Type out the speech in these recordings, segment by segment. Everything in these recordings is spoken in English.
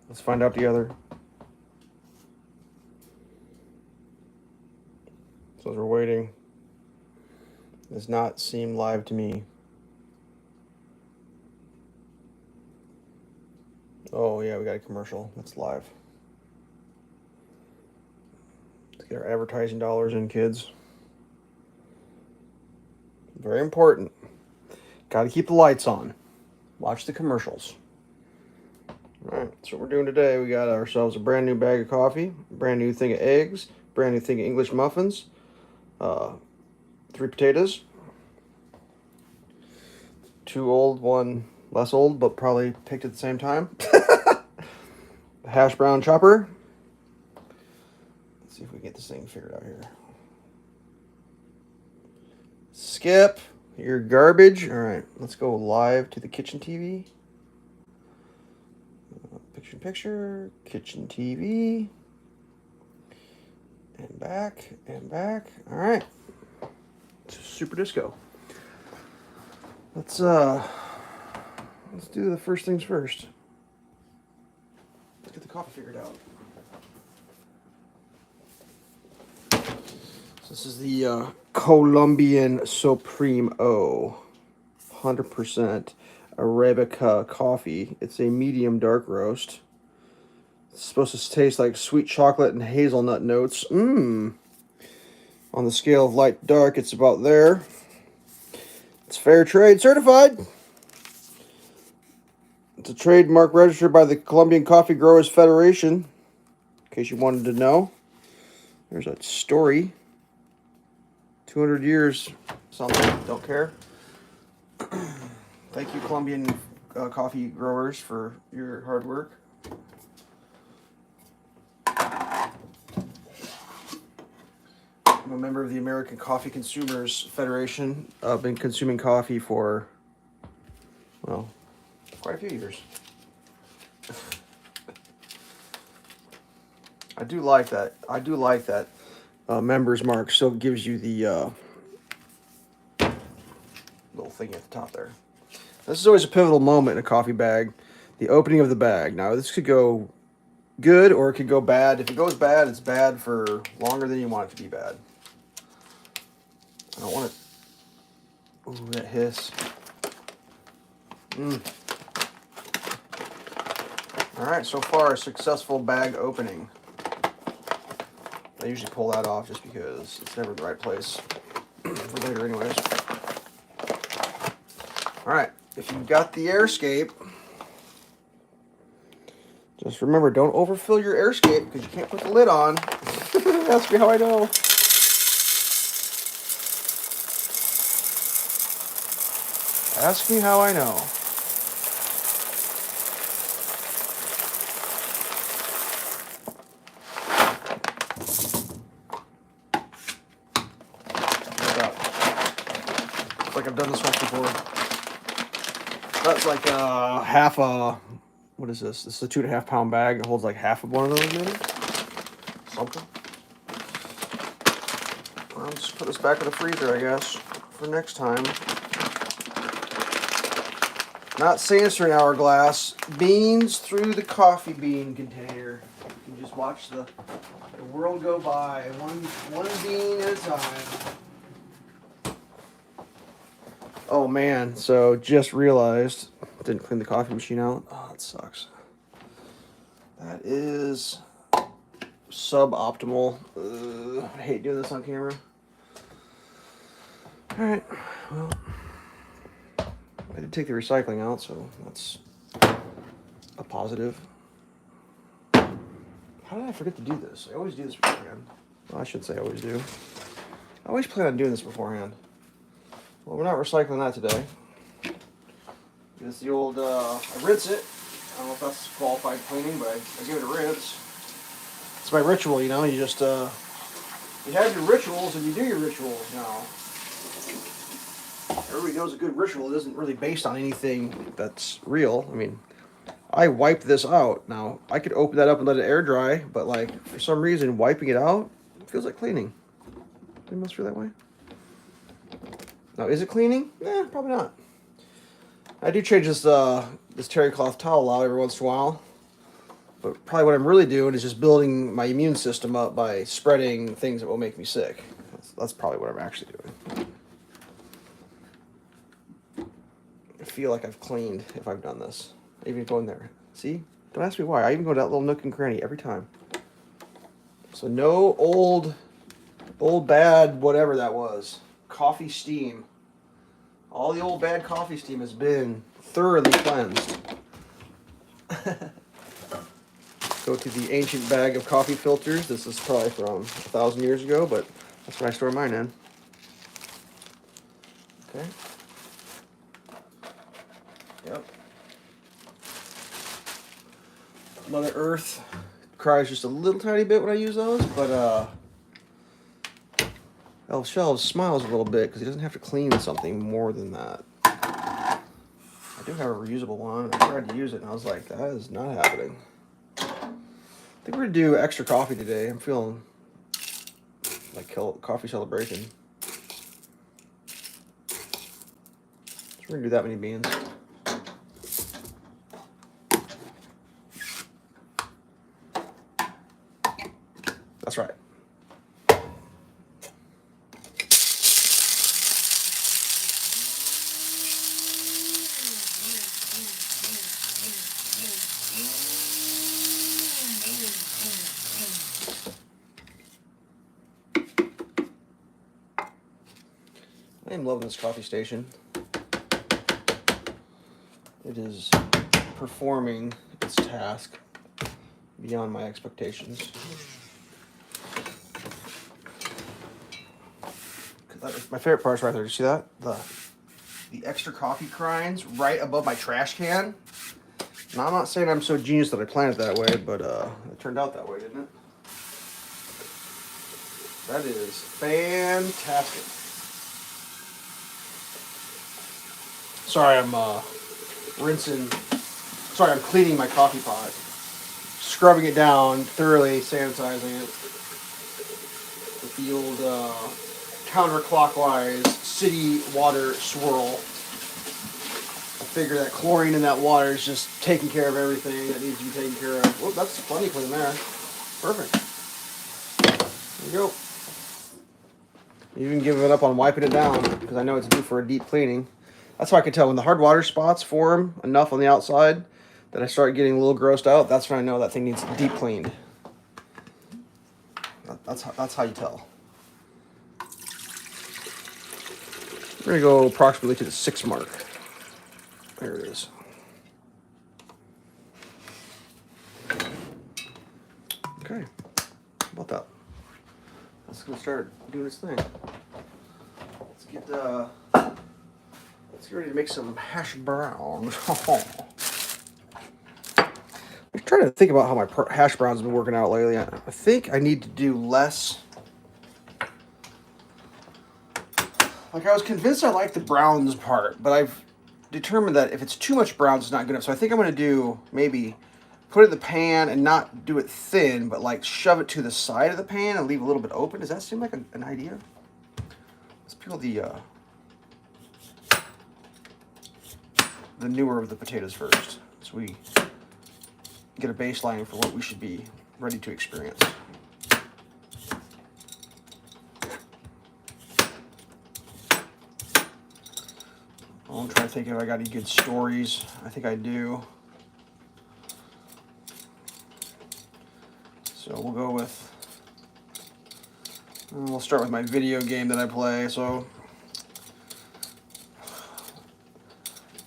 Let's find out together. So as we're waiting, does not seem live to me. Oh yeah, we got a commercial. That's live. Let's get our advertising dollars in, kids. Very important. Got to keep the lights on. Watch the commercials. All right, so what we're doing today, we got ourselves a brand new bag of coffee, brand new thing of eggs, brand new thing of English muffins, 3 potatoes, 2 old, 1 less old, but probably picked at the same time. Hash brown chopper. Let's see if we can get this thing figured out here. Skip your garbage. All right, let's go live to the kitchen TV. Picture in picture, kitchen TV. And back, and back. All right. Super disco. Let's do the first things first. Let's get the coffee figured out. So this is the Colombian Supremo, 100% Arabica coffee. It's a medium dark roast. It's supposed to taste like sweet chocolate and hazelnut notes. On the scale of light to dark, it's about there. It's fair trade certified. It's a trademark registered by the Colombian Coffee Growers Federation. In case you wanted to know. There's a story. 200 years, something. Don't care. Thank you, Colombian coffee growers, for your hard work. I'm a member of the American Coffee Consumers Federation. I've been consuming coffee for, well, quite a few years. I do like that. Members mark still gives you the little thing at the top there. This is always a pivotal moment in a coffee bag. The opening of the bag. Now, this could go good or it could go bad. If it goes bad, it's bad for longer than you want it to be bad. I don't want it. Ooh, that hiss. Alright, so far a successful bag opening. I usually pull that off just because it's never the right place for later anyways. Alright, if you've got the airscape, just remember, don't overfill your airscape because you can't put the lid on. Ask me how I know. Ask me how I know. Like I've done this once before. That's like half a, what is this? This is a 2.5 pound bag. It holds like half of one of those, maybe? Something. I'll just put this back in the freezer, I guess, for next time. Not Sancer in hourglass. Beans through the coffee bean container. You can just watch the world go by, one bean at a time. Oh man, so just realized, didn't clean the coffee machine out. Oh, that sucks. That is suboptimal. I hate doing this on camera. Alright, well, I did take the recycling out, so that's a positive. How did I forget to do this? I always do this beforehand. Well, I should say I always do. I always plan on doing this beforehand. Well, we're not recycling that today. It's the old, I rinse it. I don't know if that's qualified cleaning, but I give it a rinse. It's my ritual, you know. You just, you have your rituals and you do your rituals now. Everybody knows a good ritual isn't really based on anything that's real. I mean, I wiped this out. Now, I could open that up and let it air dry, but like, for some reason, wiping it out feels like cleaning. It must feel that way. Now, is it cleaning? Probably not. I do change this this terry cloth towel out every once in a while. But probably what I'm really doing is just building my immune system up by spreading things that will make me sick. That's probably what I'm actually doing. I feel like I've cleaned if I've done this. I even go in there. See? Don't ask me why. I even go to that little nook and cranny every time. So no old bad whatever that was. Coffee steam. All the old bad coffee steam has been thoroughly cleansed. Go to the ancient bag of coffee filters. This is probably from 1,000 years ago, but that's what I store mine in. Okay. Yep. Mother Earth cries just a little tiny bit when I use those, but Elveshelves smiles a little bit because he doesn't have to clean something more than that. I do have a reusable one. I tried to use it and I was like, that is not happening. I think we're going to do extra coffee today. I'm feeling like coffee celebration. So we're going to do that many beans. That's right. I am loving this coffee station. It is performing its task beyond my expectations. My favorite part is right there. Did you see that? The extra coffee grinds right above my trash can. Now, I'm not saying I'm so genius that I planned it that way, but it turned out that way, didn't it? That is fantastic. Sorry, I'm I'm cleaning my coffee pot. Scrubbing it down, thoroughly sanitizing it with the old counterclockwise city water swirl. I figure that chlorine in that water is just taking care of everything that needs to be taken care of. Whoop, that's plenty clean there. Perfect. There you go. Even giving it up on wiping it down because I know it's due for a deep cleaning. That's how I can tell when the hard water spots form enough on the outside that I start getting a little grossed out. That's when I know that thing needs deep cleaned. That's how you tell. We're gonna go approximately to the 6 mark. There it is. Okay, how about that? That's gonna start doing its thing. Let's get ready to make some hash browns. I'm trying to think about how my hash browns have been working out lately. I think I need to do less. Like, I was convinced I liked the browns part, but I've determined that if it's too much browns, it's not good enough. So I think I'm going to do maybe put it in the pan and not do it thin, but like shove it to the side of the pan and leave a little bit open. Does that seem like an idea? Let's peel the newer of the potatoes first, so we get a baseline for what we should be ready to experience. I'm trying to think if I got any good stories. I think I do. So we'll go with, we'll start with my video game that I play. So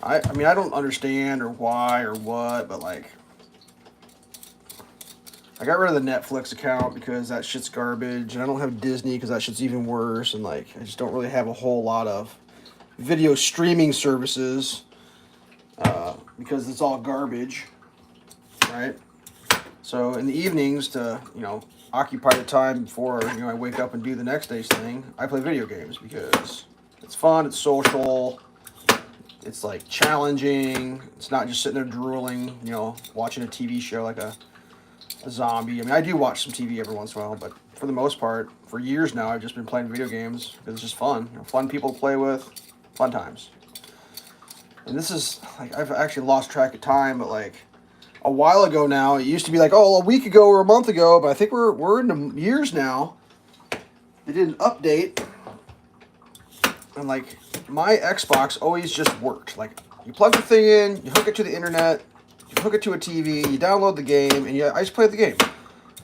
I mean, I don't understand or why or what, but like, I got rid of the Netflix account because that shit's garbage, and I don't have Disney because that shit's even worse, and like, I just don't really have a whole lot of video streaming services because it's all garbage, right? So in the evenings, to occupy the time before I wake up and do the next day's thing, I play video games because it's fun, it's social, it's like challenging. It's not just sitting there drooling, watching a TV show like a zombie. I mean, I do watch some TV every once in a while, but for the most part, for years now, I've just been playing video games because it's just fun. Fun people to play with, fun times. And this is like, I've actually lost track of time, but like a while ago now. It used to be like, oh, a week ago or a month ago, but I think we're into years now. They did an update, and like my Xbox always just worked. Like you plug the thing in, you hook it to the internet, you hook it to a TV, you download the game, and I just played the game.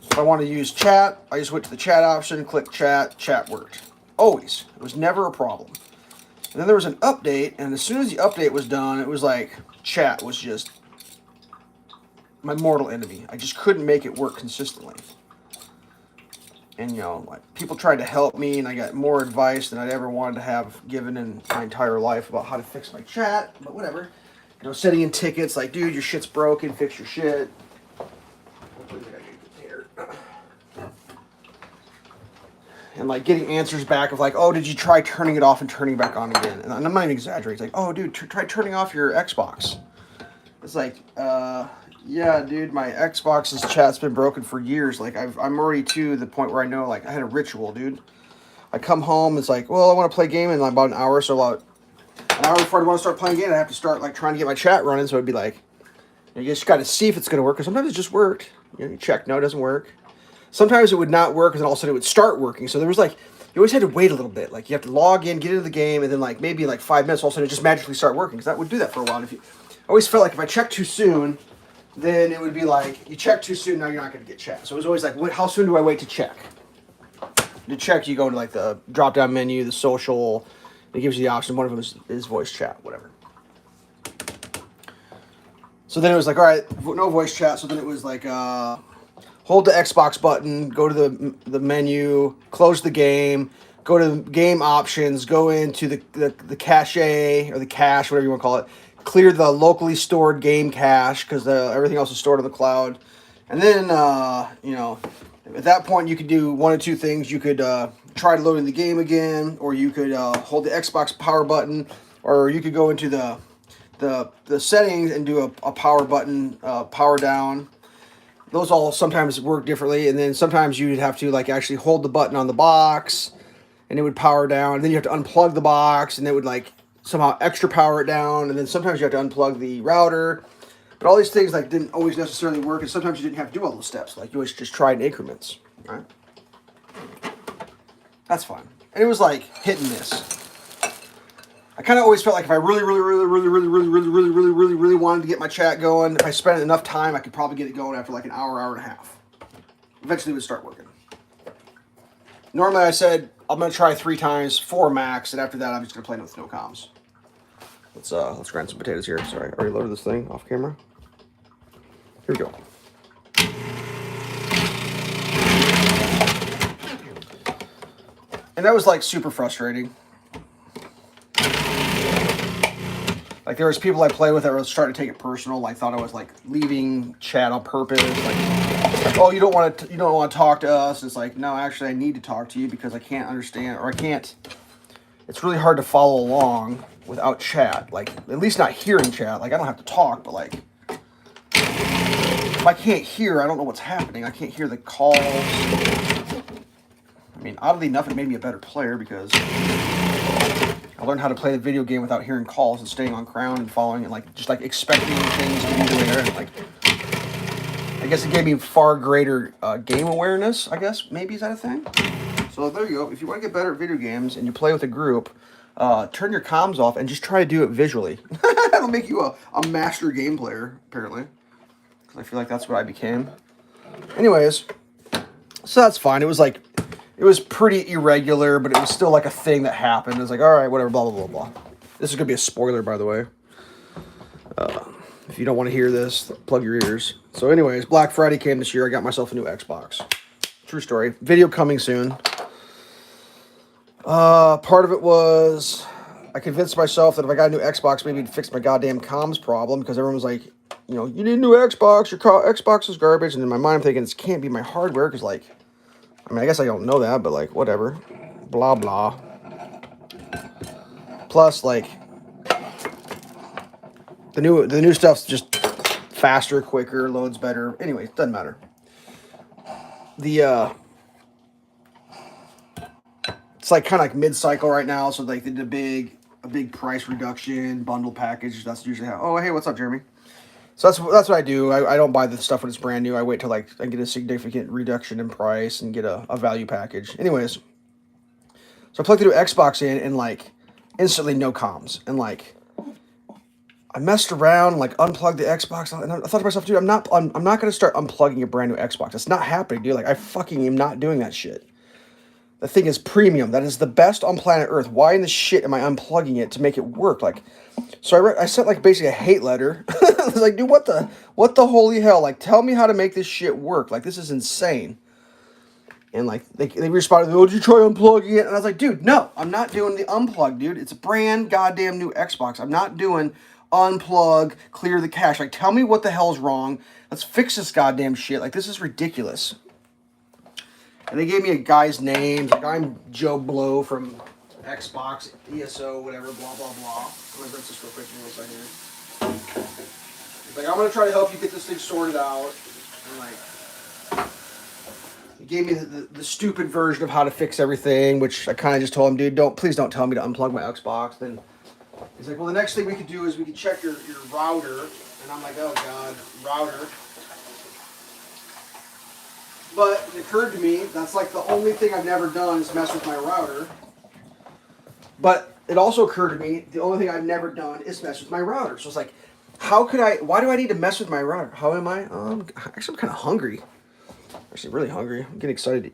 If I want to use chat, I just went to the chat option, click chat, chat worked. Always. It was never a problem. And then there was an update, and as soon as the update was done, it was like chat was just my mortal enemy. I just couldn't make it work consistently. And, like people tried to help me, and I got more advice than I'd ever wanted to have given in my entire life about how to fix my chat, but whatever. Setting in tickets like, dude, your shit's broken, fix your shit. And like getting answers back of like, oh, did you try turning it off and turning it back on again? And I'm not even exaggerating. It's like, oh, dude, try turning off your Xbox. It's like, yeah, dude, my Xbox's chat's been broken for years. Like I'm already to the point where I know like I had a ritual, dude. I come home, it's like, well, I want to play a game in like about an hour, so about an hour before I want to start playing a game, I have to start like trying to get my chat running. So it'd be like, you just got to see if it's going to work. Because sometimes it just worked. You check, no, it doesn't work. Sometimes it would not work, and then all of a sudden it would start working. So there was like, you always had to wait a little bit. Like you have to log in, get into the game, and then like maybe like 5 minutes, all of a sudden it just magically start working. Because that would do that for a while. And I always felt like if I checked too soon, then it would be like, you check too soon, now you're not going to get chat. So it was always like, how soon do I wait to check? To check, you go to like the drop-down menu, the social. It gives you the option. One of them is voice chat, whatever. So then it was like, all right, no voice chat. So then it was like, hold the Xbox button, go to the menu, close the game, go to game options, go into the cache or the cache, whatever you want to call it. Clear the locally stored game cache because everything else is stored on the cloud. And then, at that point you could do one of two things. You could try loading the game again, or you could hold the Xbox power button, or you could go into the settings and do a power button, power down. Those all sometimes work differently, and then sometimes you'd have to like actually hold the button on the box, and it would power down. And then you have to unplug the box, and it would like somehow extra power it down. And then sometimes you have to unplug the router. But all these things like didn't always necessarily work, and sometimes you didn't have to do all those steps. Like you always just tried in increments, right? That's fine. And it was like hit and miss. I kind of always felt like if I really wanted to get my chat going, if I spent enough time, I could probably get it going after like an hour, hour and a half. Eventually it would start working. Normally I said, I'm going to try 3 times, 4 max, and after that I'm just going to play with no comms. Let's grind some potatoes here. Sorry, I already loaded this thing off camera. Here we go. And that was like super frustrating. Like there was people I play with that were starting to take it personal. Like thought I was like leaving chat on purpose. Like oh, you don't want to talk to us. It's like no, actually I need to talk to you because I can't understand or I can't. It's really hard to follow along without chat. Like at least not hearing chat. Like I don't have to talk, but like if I can't hear, I don't know what's happening. I can't hear the calls. I mean, oddly enough, it made me a better player because I learned how to play the video game without hearing calls and staying on ground and following and like just like expecting things to be there. And like, I guess it gave me far greater game awareness. I guess maybe is that a thing? So there you go. If you want to get better at video games and you play with a group, turn your comms off and just try to do it visually. That'll make you a master game player, apparently. Because I feel like that's what I became. Anyways, so that's fine. It was pretty irregular, but it was still like a thing that happened. It was like, all right, whatever, blah, blah, blah, blah. This is going to be a spoiler, by the way. If you don't want to hear this, plug your ears. So anyways, Black Friday came this year. I got myself a new Xbox. True story. Video coming soon. Part of it was I convinced myself that if I got a new Xbox, maybe it'd fix my goddamn comms problem because everyone was like, you need a new Xbox. Your Xbox is garbage. And in my mind, I'm thinking, this can't be my hardware because, like, I mean, I guess I don't know that, but, like, whatever. Blah, blah. Plus, like, the new stuff's just faster, quicker, loads better. Anyways, doesn't matter. It's, like, kind of like mid-cycle right now, so, like, they did a big price reduction, bundle package. That's usually how... Oh, hey, what's up, Jeremy? So that's what I do. I don't buy the stuff when it's brand new. I wait till like I get a significant reduction in price and get a value package. Anyways, so I plugged the new Xbox in and like instantly no comms. And like I messed around, like unplugged the Xbox, and I thought to myself, dude, I'm not gonna start unplugging a brand new Xbox. It's not happening, dude. Like I fucking am not doing that shit. The thing is premium. That is the best on planet Earth. Why in the shit am I unplugging it to make it work? Like, so I sent like basically a hate letter. I was like, dude, what the holy hell? Like, tell me how to make this shit work. Like, this is insane. And like they responded, oh, did you try unplugging it? And I was like, dude, no, I'm not doing the unplug, dude. It's a brand goddamn new Xbox. I'm not doing unplug, clear the cache. Like, tell me what the hell's wrong. Let's fix this goddamn shit. Like, this is ridiculous. And they gave me a guy's name. Like, I'm Joe Blow from Xbox, ESO, whatever, blah, blah, blah. I'm going to rinse this real quick in 1 second. He's like, I'm going to try to help you get this thing sorted out. And like, he gave me the stupid version of how to fix everything, which I kind of just told him, dude, please don't tell me to unplug my Xbox. Then he's like, well, the next thing we could do is we could check your router. And I'm like, oh, God, router. But it occurred to me, that's like the only thing I've never done is mess with my router. But it also occurred to me, the only thing I've never done is mess with my router. So it's like, why do I need to mess with my router? How am I? Actually, I'm kind of hungry. Actually, really hungry. I'm getting excited to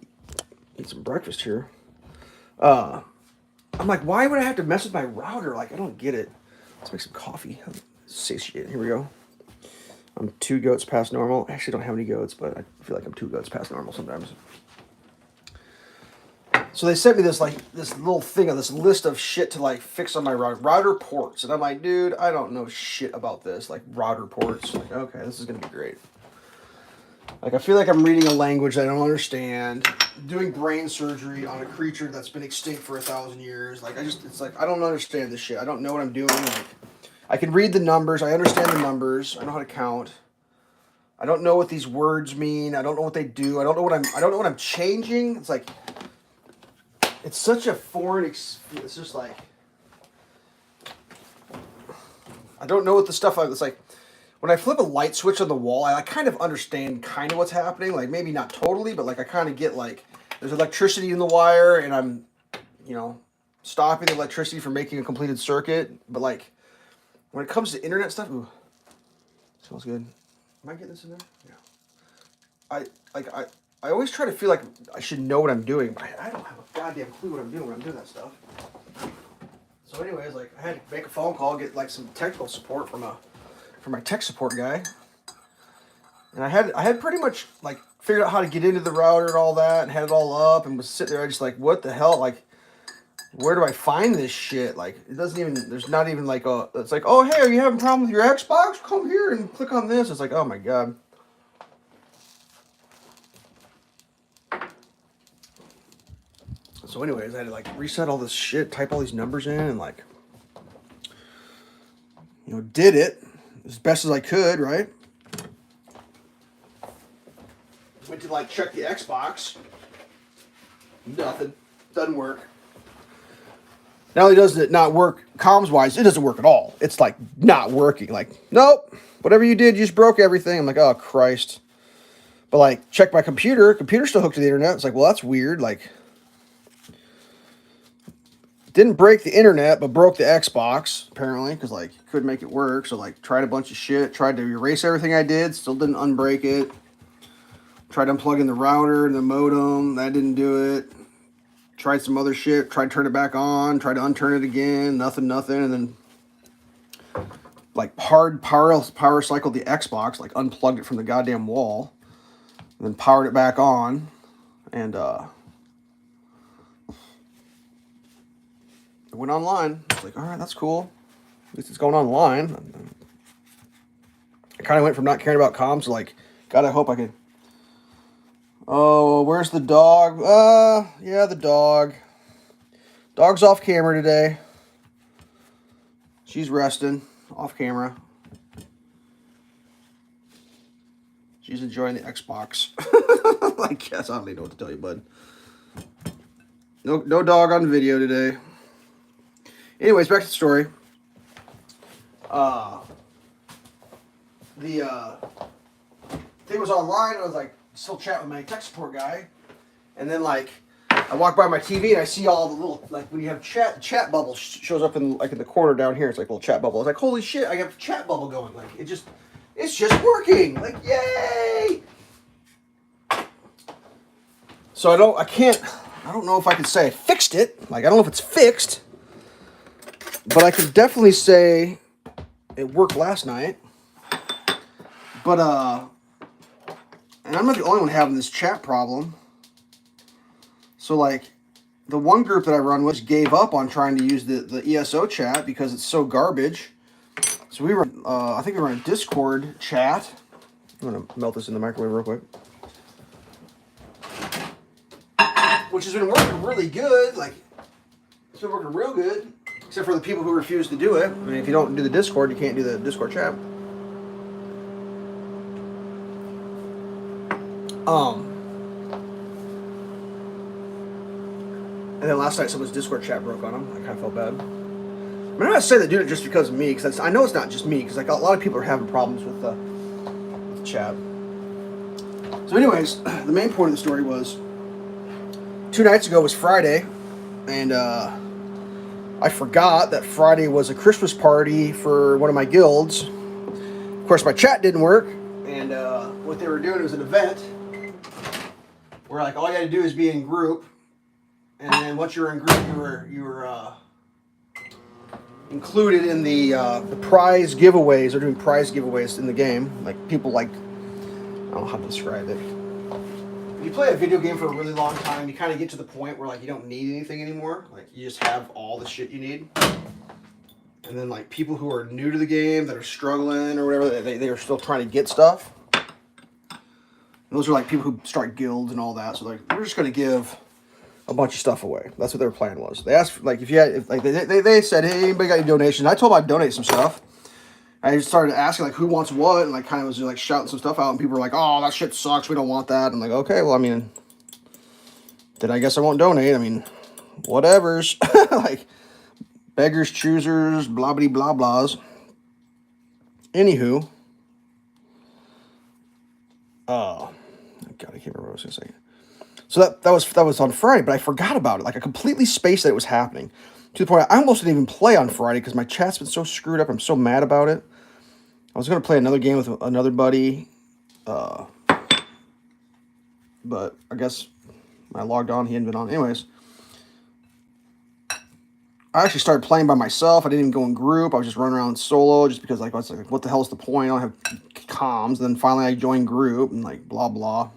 eat some breakfast here. I'm like, why would I have to mess with my router? Like, I don't get it. Let's make some coffee. Satiate. Here we go. I'm 2 goats past normal. I actually don't have any goats, but I feel like I'm 2 goats past normal sometimes. So they sent me this little thing on this list of shit to like fix on my router ports. And I'm like, dude, I don't know shit about this. Like router ports. Like, okay, this is going to be great. Like, I feel like I'm reading a language that I don't understand, doing brain surgery on a creature that's been extinct for 1,000 years. Like, it's like, I don't understand this shit. I don't know what I'm doing. Like, I can read the numbers. I understand the numbers. I know how to count. I don't know what these words mean. I don't know what they do. I don't know what I'm changing. It's like, it's such a foreign experience. It's just like, I don't know what the stuff, it's like, when I flip a light switch on the wall, I kind of understand kind of what's happening. Like, maybe not totally, but like I kind of get like, there's electricity in the wire and I'm, stopping the electricity from making a completed circuit. But like, when it comes to internet stuff, ooh, smells good. Am I getting this in there? Yeah. I always try to feel like I should know what I'm doing, but I don't have a goddamn clue what I'm doing when I'm doing that stuff. So anyways, like, I had to make a phone call, get like some technical support from my tech support guy. And I had pretty much like figured out how to get into the router and all that and had it all up and was sitting there. I just like, what the hell? Like, where do I find this shit? Like, it doesn't even, there's not even like it's like, oh, hey, are you having a problem with your Xbox? Come here and click on this. It's like, oh my God. So anyways, I had to like reset all this shit, type all these numbers in and like, did it as best as I could, right? Went to like check the Xbox. Nothing. Doesn't work. Not only does it not work comms wise, it doesn't work at all. It's like not working. Like, nope. Whatever you did, you just broke everything. I'm like, oh Christ. But like, check my computer. Computer's still hooked to the internet. It's like, well, that's weird. Like, didn't break the internet, but broke the Xbox, apparently, because, like, couldn't make it work. So, like, tried a bunch of shit. Tried to erase everything I did. Still didn't unbreak it. Tried unplugging the router and the modem. That didn't do it. Tried some other shit. Tried to turn it back on. Tried to unturn it again. Nothing. And then, like, hard power cycled the Xbox. Like, unplugged it from the goddamn wall. And then powered it back on. And, went online. I was like, all right, that's cool. At least it's going online. I kind of went from not caring about comms to like, God, I hope I could. Oh, where's the dog? Yeah, the dog. Dog's off camera today. She's resting off camera. She's enjoying the Xbox. I guess I don't even know what to tell you, bud. No dog on video today. Anyways, back to the story. thing was online. I was like still chatting with my tech support guy, and then like I walk by my TV and I see all the little like when you have chat bubble shows up in like in the corner down here. It's like a little chat bubble. I was like, holy shit! I have a chat bubble going. Like it's just working. Like yay! So I don't know if I could say I fixed it. Like I don't know if it's fixed, but I can definitely say it worked last night. But and I'm not the only one having this chat problem. So like the one group that I run with gave up on trying to use the ESO chat because it's so garbage. So we run I think we run a Discord chat. I'm gonna melt this in the microwave real quick. Which has been working really good. Like it's been working real good. Except for the people who refuse to do it. I mean if you don't do the Discord, you can't do the Discord chat. And then last night someone's Discord chat broke on them. I kind of felt bad. I'm not saying they do it just because of me, because I know it's not just me, because like a lot of people are having problems with the chat. So anyways, the main point of the story was 2 nights ago was Friday, and I forgot that Friday was a Christmas party for one of my guilds. Of course, my chat didn't work, and what they were doing was an event where like all you had to do is be in group, and then once you were in group, you were included in the prize giveaways. They're doing prize giveaways in the game. Like people like, I don't know how to describe it. If you play a video game for a really long time, you kind of get to the point where like you don't need anything anymore. Like you just have all the shit you need. And then like people who are new to the game that are struggling or whatever, they are still trying to get stuff. Those are like people who start guilds and all that. So like we're just gonna give a bunch of stuff away. That's what their plan was. They asked like if you had they said, hey, anybody got any donations? I told them I'd donate some stuff. I just started asking like who wants what, and like kind of was just like shouting some stuff out, and people were like, oh, that shit sucks. We don't want that. I'm like, okay, well, I mean, then I guess I won't donate. I mean, whatever's like beggars, choosers, blah blah blah blahs. Anywho. God, I can't remember what I was going to say. So that was on Friday, but I forgot about it. Like I completely spaced that it was happening. To the point I almost didn't even play on Friday because my chat's been so screwed up. I'm so mad about it. I was going to play another game with another buddy. But I guess when I logged on, he hadn't been on. Anyways. I actually started playing by myself. I didn't even go in group. I was just running around solo just because like I was like, what the hell is the point? I don't have comms. And then finally I joined group and like blah blah.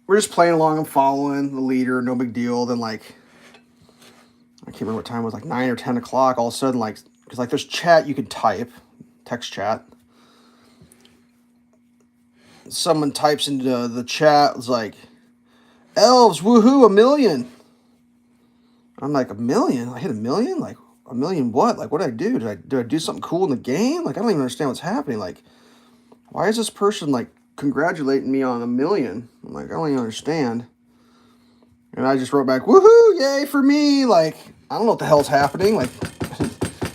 We're just playing along. I'm following the leader. No big deal. Then like I can't remember what time it was, like 9 or 10 o'clock. All of a sudden, like because like there's chat you can type, text chat. Someone types into the chat. It's like, Elves, woohoo, 1 million. I'm like, 1 million? I hit 1 million? Like, 1 million what? Like, what did I do? Did I do something cool in the game? Like, I don't even understand what's happening. Like, why is this person, like, congratulating me on 1 million? I'm like, I don't even understand. And I just wrote back, woohoo, yay for me. Like, I don't know what the hell's happening. Like,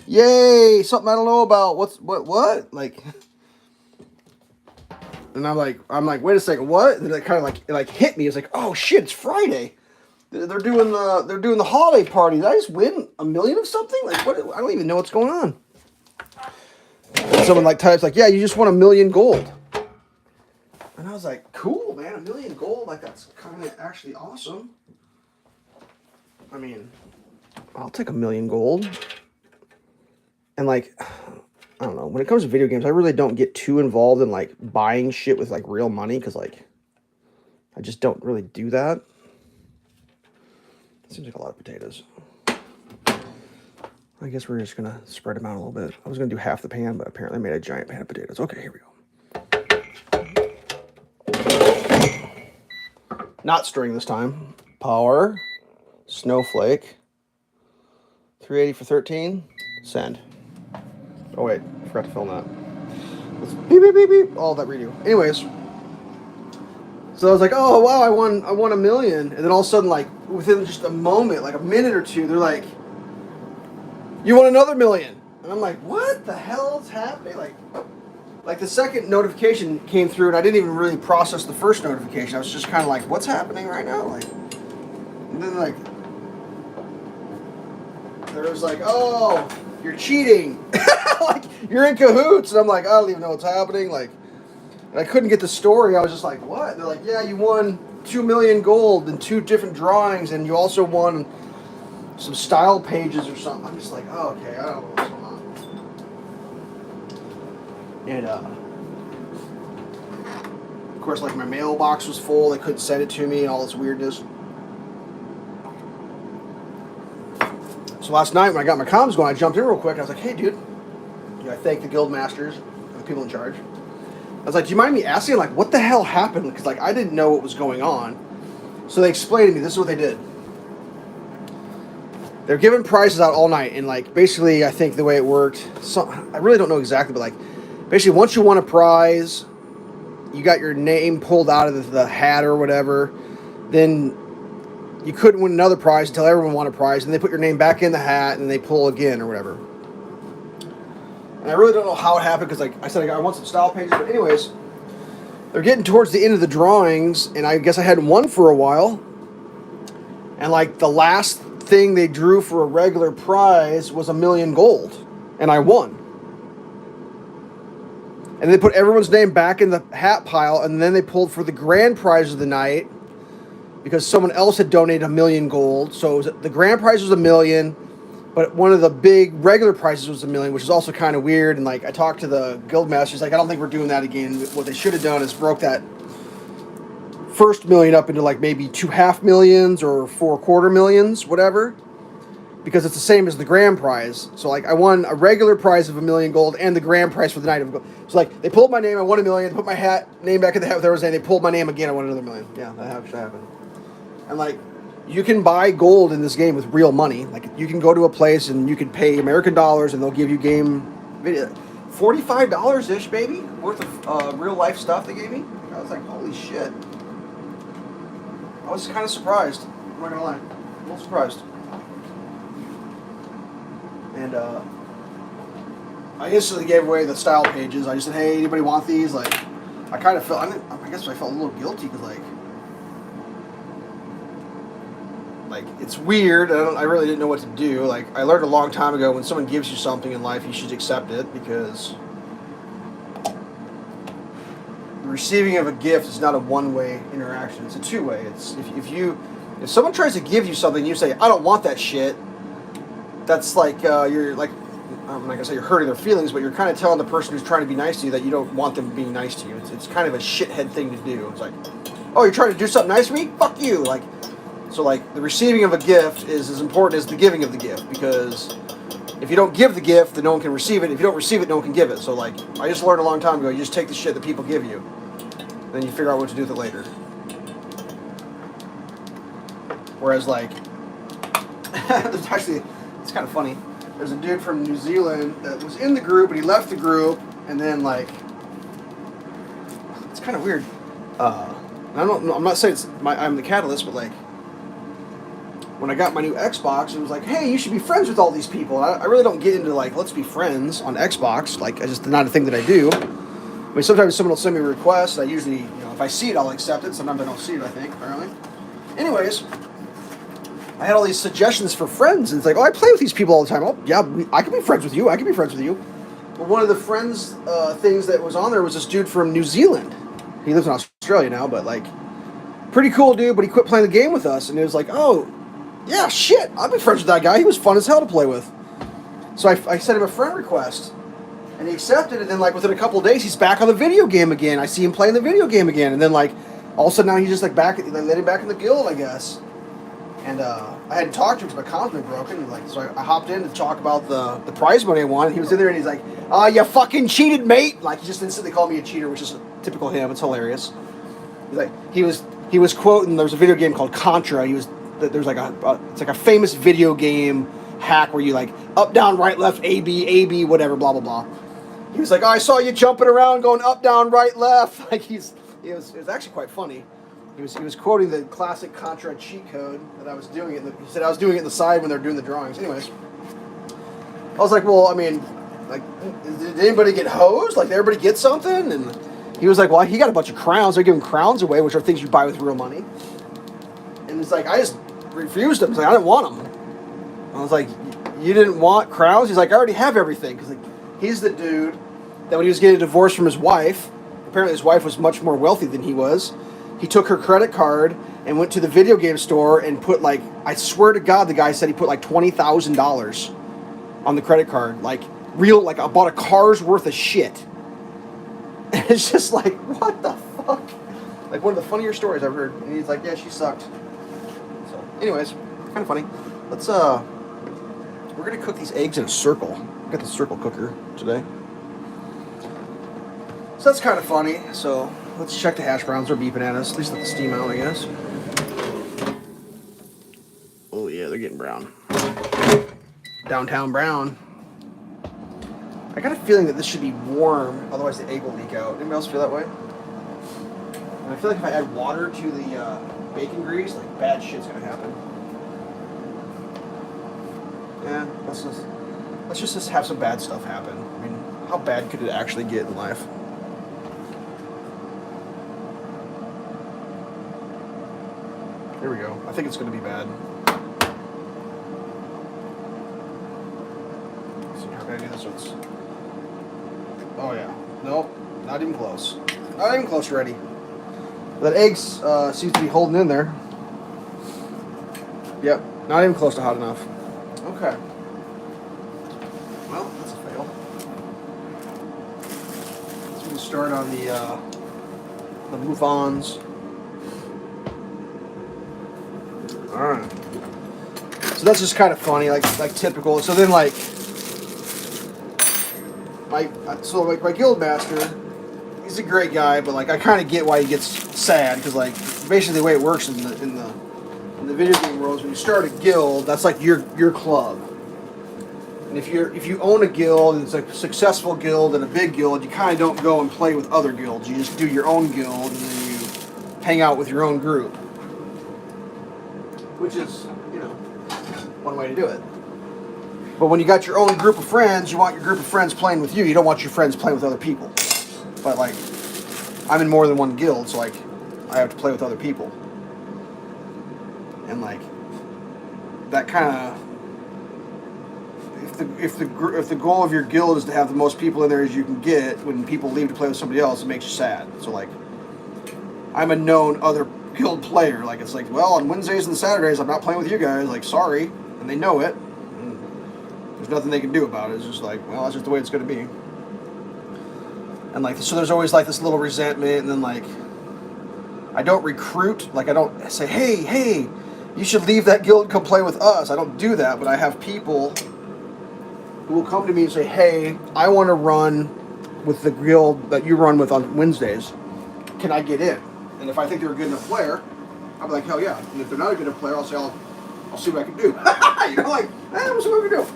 yay, something I don't know about. What? Like, and I'm like, wait a second, what? And it kind of like hit me. It's like, oh shit, it's Friday. They're doing the holiday party. Did I just win 1 million of something? Like what? I don't even know what's going on. And someone like types like, yeah, you just won 1 million gold. And I was like, cool, man, 1 million gold. Like that's kind of actually awesome. I mean, I'll take 1 million gold. And like, I don't know. When it comes to video games, I really don't get too involved in like buying shit with like real money because like I just don't really do that. Seems like a lot of potatoes. I guess we're just gonna spread them out a little bit. I was gonna do half the pan, but apparently I made a giant pan of potatoes. Okay, here we go. Not stirring this time. Power. Snowflake. 380 for 13. Send. Oh wait, I forgot to film that. Let's beep beep beep beep. All that redo. Anyways. So I was like, oh wow, I won 1 million. And then all of a sudden, like within just a moment, like a minute or two, they're like, you won another 1 million. And I'm like, what the hell is happening? Like the second notification came through, and I didn't even really process the first notification. I was just kind of like, what's happening right now? Like, and then like, there was like, oh, you're cheating. Like, you're in cahoots. And I'm like, I don't even know what's happening. Like, and I couldn't get the story. I was just like, what? And they're like, yeah, you won 2 million gold in 2 different drawings, and you also won some style pages or something. I'm just like, oh, okay, I don't know what's going on. And, of course, like, my mailbox was full. They couldn't send it to me and all this weirdness. So last night when I got my comms going, I jumped in real quick. And I was like, hey, dude. I thanked the guild masters and the people in charge. I was like, do you mind me asking, like, what the hell happened? Because, like, I didn't know what was going on. So they explained to me, this is what they did. They're giving prizes out all night. And, like, basically, I think the way it worked, I really don't know exactly, but, like, basically, once you won a prize, you got your name pulled out of the hat or whatever, then you couldn't win another prize until everyone won a prize, and they put your name back in the hat, and they pull again or whatever. And I really don't know how it happened, because, like I said, I want some style pages, but anyways, they're getting towards the end of the drawings, and I guess I hadn't won for a while, and, like, the last thing they drew for a regular prize was 1 million gold, and I won. And they put everyone's name back in the hat pile, and then they pulled for the grand prize of the night, because someone else had donated 1 million gold. So the grand prize was 1 million, but one of the big regular prizes was 1 million, which is also kind of weird. And, like, I talked to the guild master. He's like, I don't think we're doing that again. What they should have done is broke that first million up into, like, maybe 2 half millions or 4 quarter millions, whatever, because it's the same as the grand prize. So, like, I won a regular prize of 1 million gold and the grand prize for the night of gold. So, like, they pulled my name, I won 1 million, put my name back in the hat with everyone's name, they pulled my name again, I won another 1 million. Yeah, that actually happened. And, like, you can buy gold in this game with real money. Like, you can go to a place and you can pay American dollars and they'll give you game video. $45-ish, baby, worth of real life stuff they gave me. I was like, holy shit. I was kind of surprised. I'm not gonna lie. A little surprised. And I instantly gave away the style pages. I just said, hey, anybody want these? Like, I kind of felt, I guess I felt a little guilty because, like, it's weird. I really didn't know what to do. Like, I learned a long time ago, when someone gives you something in life, you should accept it, because the receiving of a gift is not a one-way interaction. It's a two-way. It's if someone tries to give you something, you say, I don't want that shit. That's like you're like, I'm not gonna say you're hurting their feelings, but you're kind of telling the person who's trying to be nice to you that you don't want them being nice to you. It's kind of a shithead thing to do. It's like, oh, you're trying to do something nice to me? Fuck you. Like. So, like, the receiving of a gift is as important as the giving of the gift, because if you don't give the gift, then no one can receive it. If you don't receive it, no one can give it. So, like, I just learned a long time ago, you just take the shit that people give you, then you figure out what to do with it later. Whereas, like, there's actually, it's kind of funny. There's a dude from New Zealand that was in the group, and he left the group, and then, like, it's kind of weird. I'm not saying I'm the catalyst, but, like, when I got my new Xbox, it was like, hey, you should be friends with all these people. I really don't get into, like, let's be friends on Xbox. Like, it's just not a thing that I do. I mean, sometimes someone will send me a request. I usually, if I see it, I'll accept it. Sometimes I don't see it, I think, apparently. Anyways, I had all these suggestions for friends. And it's like, oh, I play with these people all the time. Oh, yeah, I can be friends with you. I can be friends with you. But one of the friends things that was on there was this dude from New Zealand. He lives in Australia now, but, like, pretty cool dude, but he quit playing the game with us. And it was like, oh, yeah, shit, I'll be friends with that guy. He was fun as hell to play with. So I sent him a friend request, and he accepted, and then, like, within a couple of days, he's back on the video game again. I see him playing the video game again, and then, like, all of a sudden now he's just, like, back, they let him back in the guild, I guess. And I hadn't talked to him because my comms been broken, and, like, so I hopped in to talk about the prize money I won, and he was in there, and he's like, you fucking cheated, mate! Like, he just instantly called me a cheater, which is typical him. It's hilarious. He's like, he was quoting, there was a video game called Contra. There's like it's like a famous video game hack where you, like, up, down, right, left, A, B, whatever, blah, blah, blah. He was like, oh, I saw you jumping around going up, down, right, left. Like, it was actually quite funny. He was quoting the classic Contra cheat code that I was doing. He said I was doing it in the side when they're doing the drawings. Anyways, I was like, well, I mean, like, did anybody get hosed? Like, did everybody get something? And he was like, well, he got a bunch of crowns. They're giving crowns away, which are things you buy with real money. And it's like, I just refused them. It's like, I didn't want them. I was like, you didn't want crowns? He's like, I already have everything. Because like, he's the dude that when he was getting a divorce from his wife, apparently his wife was much more wealthy than he was. He took her credit card and went to the video game store and put like, I swear to God, the guy said he put like $20,000 on the credit card. Like, real, like I bought a car's worth of shit. And it's just like, what the fuck? Like one of the funnier stories I've heard. And he's like, yeah, she sucked. So, anyways, kind of funny. Let's, we're going to cook these eggs in a circle. I got the circle cooker today. So that's kind of funny. So let's check the hash browns. They're beeping at us. At least let the steam out, I guess. Oh yeah, they're getting brown. Downtown brown. I got a feeling that this should be warm, otherwise the egg will leak out. Anybody else feel that way? And I feel like if I add water to the bacon grease, like bad shit's gonna happen. Yeah, let's just have some bad stuff happen. I mean, how bad could it actually get in life? Here we go. I think it's gonna be bad. Let's see, how can I do this? So it's... Oh yeah. Nope. Not even close. Not even close already. That egg seems to be holding in there. Yep. Not even close to hot enough. Okay. Well, that's a fail. So we can start on the Muffins. Alright. So that's just kind of funny, like typical. So then like my guild master, he's a great guy, but like I kind of get why he gets sad, because like basically the way it works in the video game world is when you start a guild, that's like your club. And if you own a guild and it's like a successful guild and a big guild, you kind of don't go and play with other guilds. You just do your own guild and then you hang out with your own group, which is, you know, one way to do it. But when you got your own group of friends, you want your group of friends playing with you. You don't want your friends playing with other people. But like, I'm in more than one guild, so like, I have to play with other people. And like, that kind of, if the goal of your guild is to have the most people in there as you can get, when people leave to play with somebody else, it makes you sad. So like, I'm a known other guild player. Like, it's like, well, on Wednesdays and Saturdays, I'm not playing with you guys. Like, sorry, and they know it. And there's nothing they can do about it. It's just like, well, that's just the way it's going to be. And like, so there's always like this little resentment, and then like, I don't recruit. Like, I don't say, hey, you should leave that guild and come play with us. I don't do that, but I have people who will come to me and say, hey, I want to run with the guild that you run with on Wednesdays. Can I get in? And if I think they're a good enough player, I'll be like, hell yeah. And if they're not a good enough player, I'll say, I'll see what I can do. You know, like, we'll see what we can do.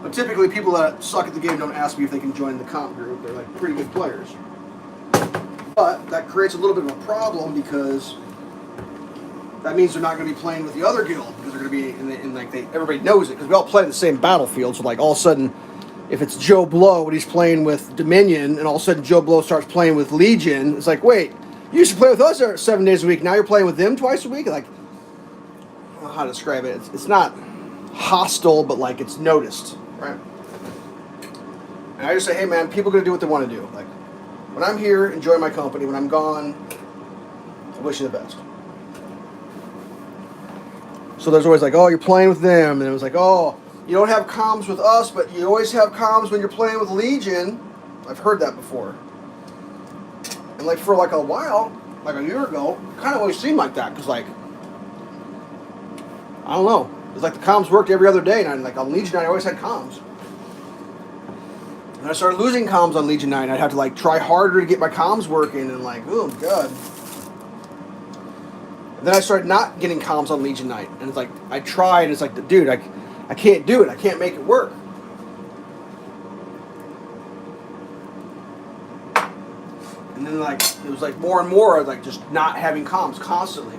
But typically, people that suck at the game don't ask me if they can join the comp group. They're like pretty good players. But that creates a little bit of a problem, because that means they're not going to be playing with the other guild, because they're going to be in like everybody knows it, because we all play the same battlefield. So like all of a sudden, if it's Joe Blow and he's playing with Dominion, and all of a sudden Joe Blow starts playing with Legion, it's like, wait, you used to play with us 7 days a week. Now you're playing with them twice a week. Like, I don't know how to describe it. It's not hostile, but like it's noticed, right? And I just say, hey man, people are going to do what they want to do. Like, when I'm here, enjoy my company. When I'm gone, I wish you the best. So there's always like, oh, you're playing with them. And it was like, oh, you don't have comms with us, but you always have comms when you're playing with Legion. I've heard that before. And like for like a while, like a year ago, it kind of always seemed like that. Because like, I don't know. It's like the comms worked every other day. And like on Legion night, I always had comms. And I started losing comms on Legion night. I'd have to like try harder to get my comms working. And like, oh god. Then I started not getting comms on Legion night, and it's like I tried, and it's like, dude, I can't do it. I can't make it work. And then like it was like more and more like just not having comms constantly.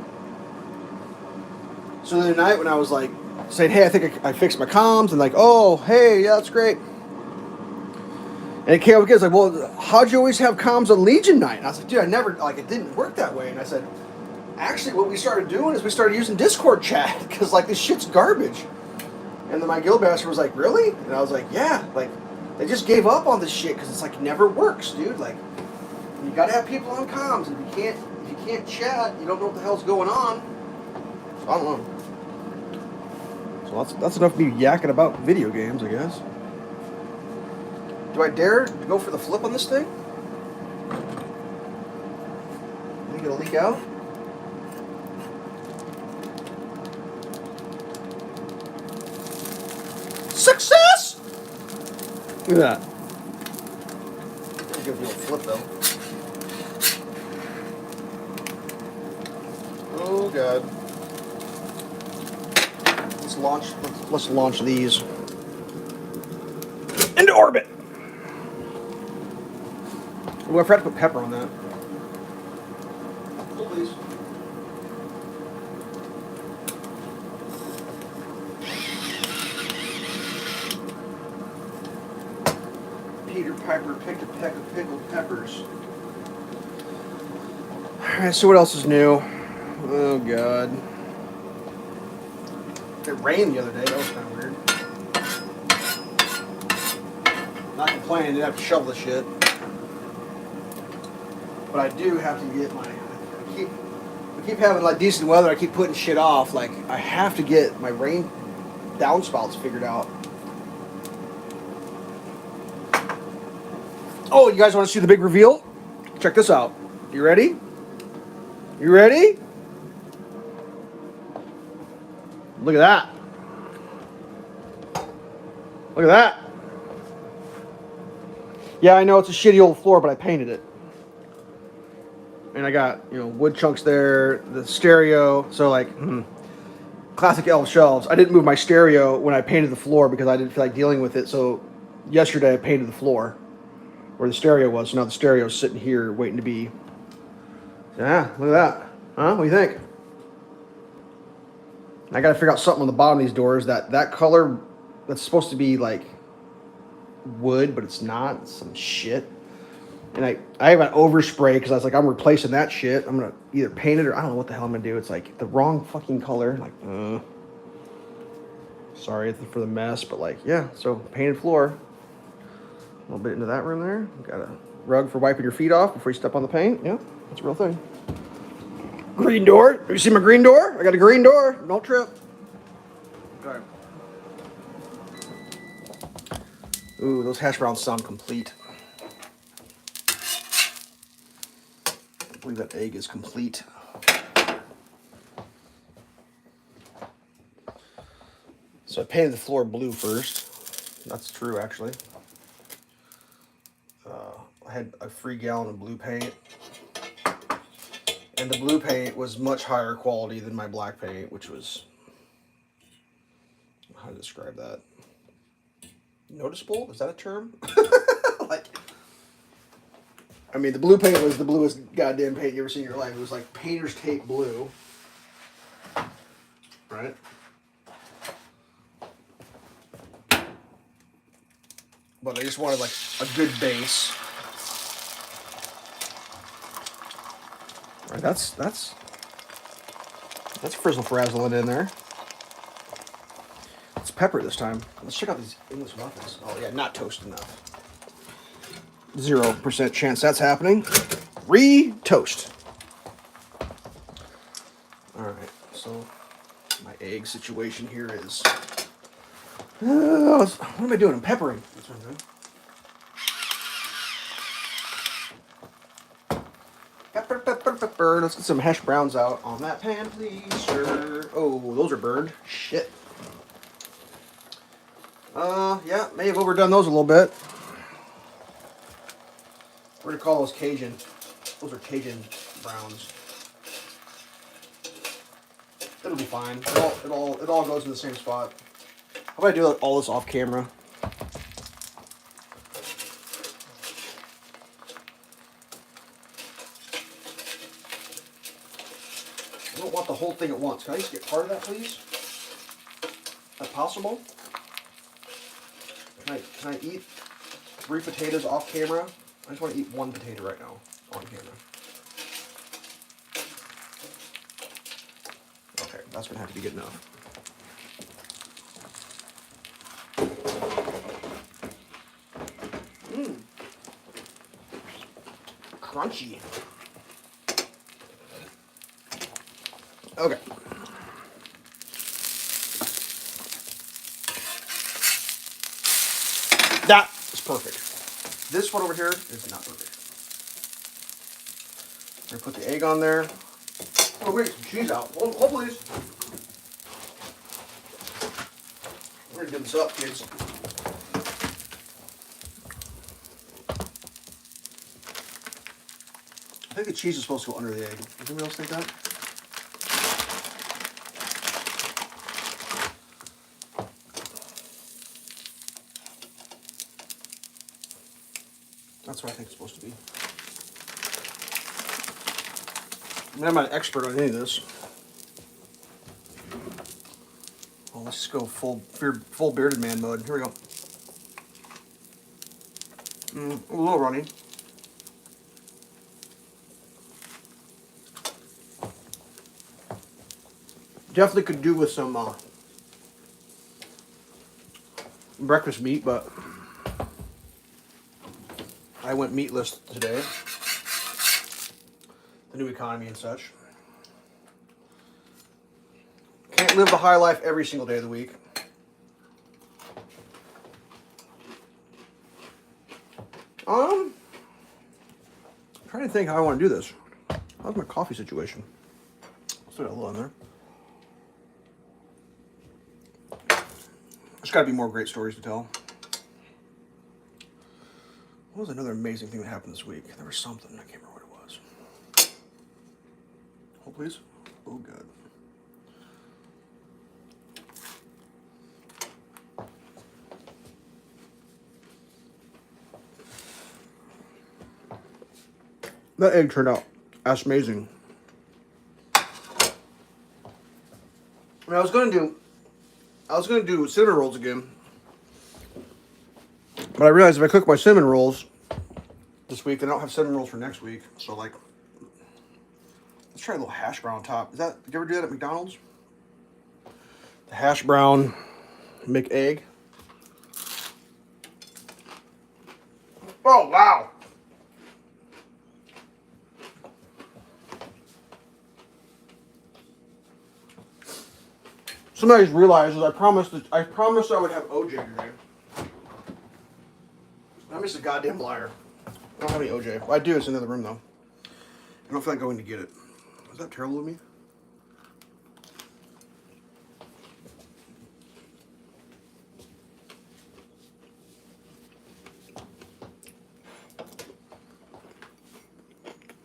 So the night when I was like saying, hey, I think I fixed my comms, and like, oh, hey, yeah, that's great. And it came up again, it's like, well, how'd you always have comms on Legion night? And I was like, dude, I never, like, it didn't work that way. And I said, actually, what we started doing is we started using Discord chat, because, like, this shit's garbage. And then my guildmaster was like, really? And I was like, yeah, like, they just gave up on this shit, because it's like, never works, dude. Like, you gotta have people on comms, and if you can't chat, you don't know what the hell's going on. So I don't know. So that's enough of me yakking about video games, I guess. Do I dare go for the flip on this thing? Think it'll leak out? Success! Look at that. I'll give you a flip though. Oh god. Let's launch these into orbit. Well, I forgot to put pepper on that. Please. Peter Piper picked a peck of pickled peppers. Alright, so what else is new? Oh god. It rained the other day, that was kind of weird. Not complaining, didn't have to shovel the shit. But I do have to get my, I keep having like decent weather, I keep putting shit off. Like, I have to get my rain downspouts figured out. Oh, you guys want to see the big reveal? Check this out. You ready? You ready? Look at that. Look at that. Yeah, I know it's a shitty old floor, but I painted it. And I got, you know, wood chunks there, the stereo. So, like, classic Elveshelves. I didn't move my stereo when I painted the floor because I didn't feel like dealing with it. So, yesterday I painted the floor where the stereo was. So now the stereo's sitting here waiting to be. Yeah, look at that. Huh? What do you think? I got to figure out something on the bottom of these doors. That color that's supposed to be like wood, but it's not. It's some shit. And I have an overspray because I was like, I'm replacing that shit. I'm going to either paint it or I don't know what the hell I'm going to do. It's like the wrong fucking color. Like, sorry for the mess, but like, yeah. So painted floor. A little bit into that room there. Got a rug for wiping your feet off before you step on the paint. Yeah, that's a real thing. Green door. Have you seen my green door? I got a green door. Don't trip. Okay. Ooh, those hash browns sound complete. I believe that egg is complete. So I painted the floor blue first. That's true, actually. I had a free gallon of blue paint. And the blue paint was much higher quality than my black paint, which was, how to describe that? Noticeable? Is that a term? Like, I mean, the blue paint was the bluest goddamn paint you ever seen in your life. It was like painter's tape blue. Right? But I just wanted like a good base. Right, that's frizzle frazzling in there. It's pepper this time. Let's check out these English muffins. Oh yeah, not toasted enough. 0% chance that's happening. Re-toast. Alright, so my egg situation here is... what am I doing? I'm peppering. That's what I'm doing. Pepper, pepper, pepper. Let's get some hash browns out on that pan, please, sir. Oh, those are burned. Shit. Yeah, may have overdone those a little bit. We're gonna call those Cajun. Those are Cajun browns. It'll be fine. It all goes in the same spot. How about I do all this off camera? I don't want the whole thing at once. Can I just get part of that, please? that possible? Can I eat 3 potatoes off camera? I just want to eat 1 potato right now on camera. Okay, that's gonna have to be good enough. Crunchy. Okay. That is perfect. This one over here is not perfect. I'm gonna put the egg on there. Oh wait, some cheese out. Hold please. We're gonna do this up, kids. I think the cheese is supposed to go under the egg. Does anyone else think that? That's what I think it's supposed to be. I mean, I'm not an expert on any of this. Well, let's just go full bearded man mode. Here we go. A little runny. Definitely could do with some breakfast meat, but I went meatless today. The new economy and such. Can't live the high life every single day of the week. I'm trying to think how I want to do this. How's my coffee situation? Let's put a little in there. There's got to be more great stories to tell. What was another amazing thing that happened this week? There was something. I can't remember what it was. Hold, please. Oh, good. That egg turned out that's amazing. I mean, I was gonna do cinnamon rolls again, but I realized if I cook my cinnamon rolls this week, then I don't have cinnamon rolls for next week. So like, let's try a little hash brown on top. Did you ever do that at McDonald's? The hash brown McEgg. Oh wow! Somebody just realized I promised I would have OJ today. I'm just a goddamn liar. I don't have any OJ. Well, I do. It's in the other room though. I don't feel like going to get it. Is that terrible of me?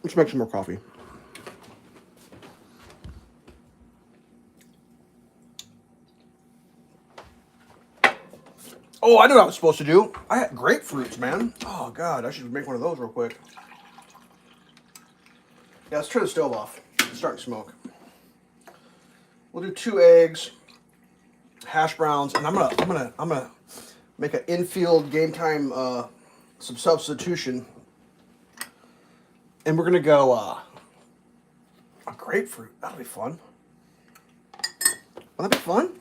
Let's make some more coffee. Oh, I knew what I was supposed to do. I had grapefruits, man. Oh, God. I should make one of those real quick. Yeah, let's turn the stove off. It's starting to smoke. We'll do 2 eggs, hash browns, and I'm gonna make an infield game time some substitution. And we're gonna go a grapefruit. That'll be fun. Will that be fun?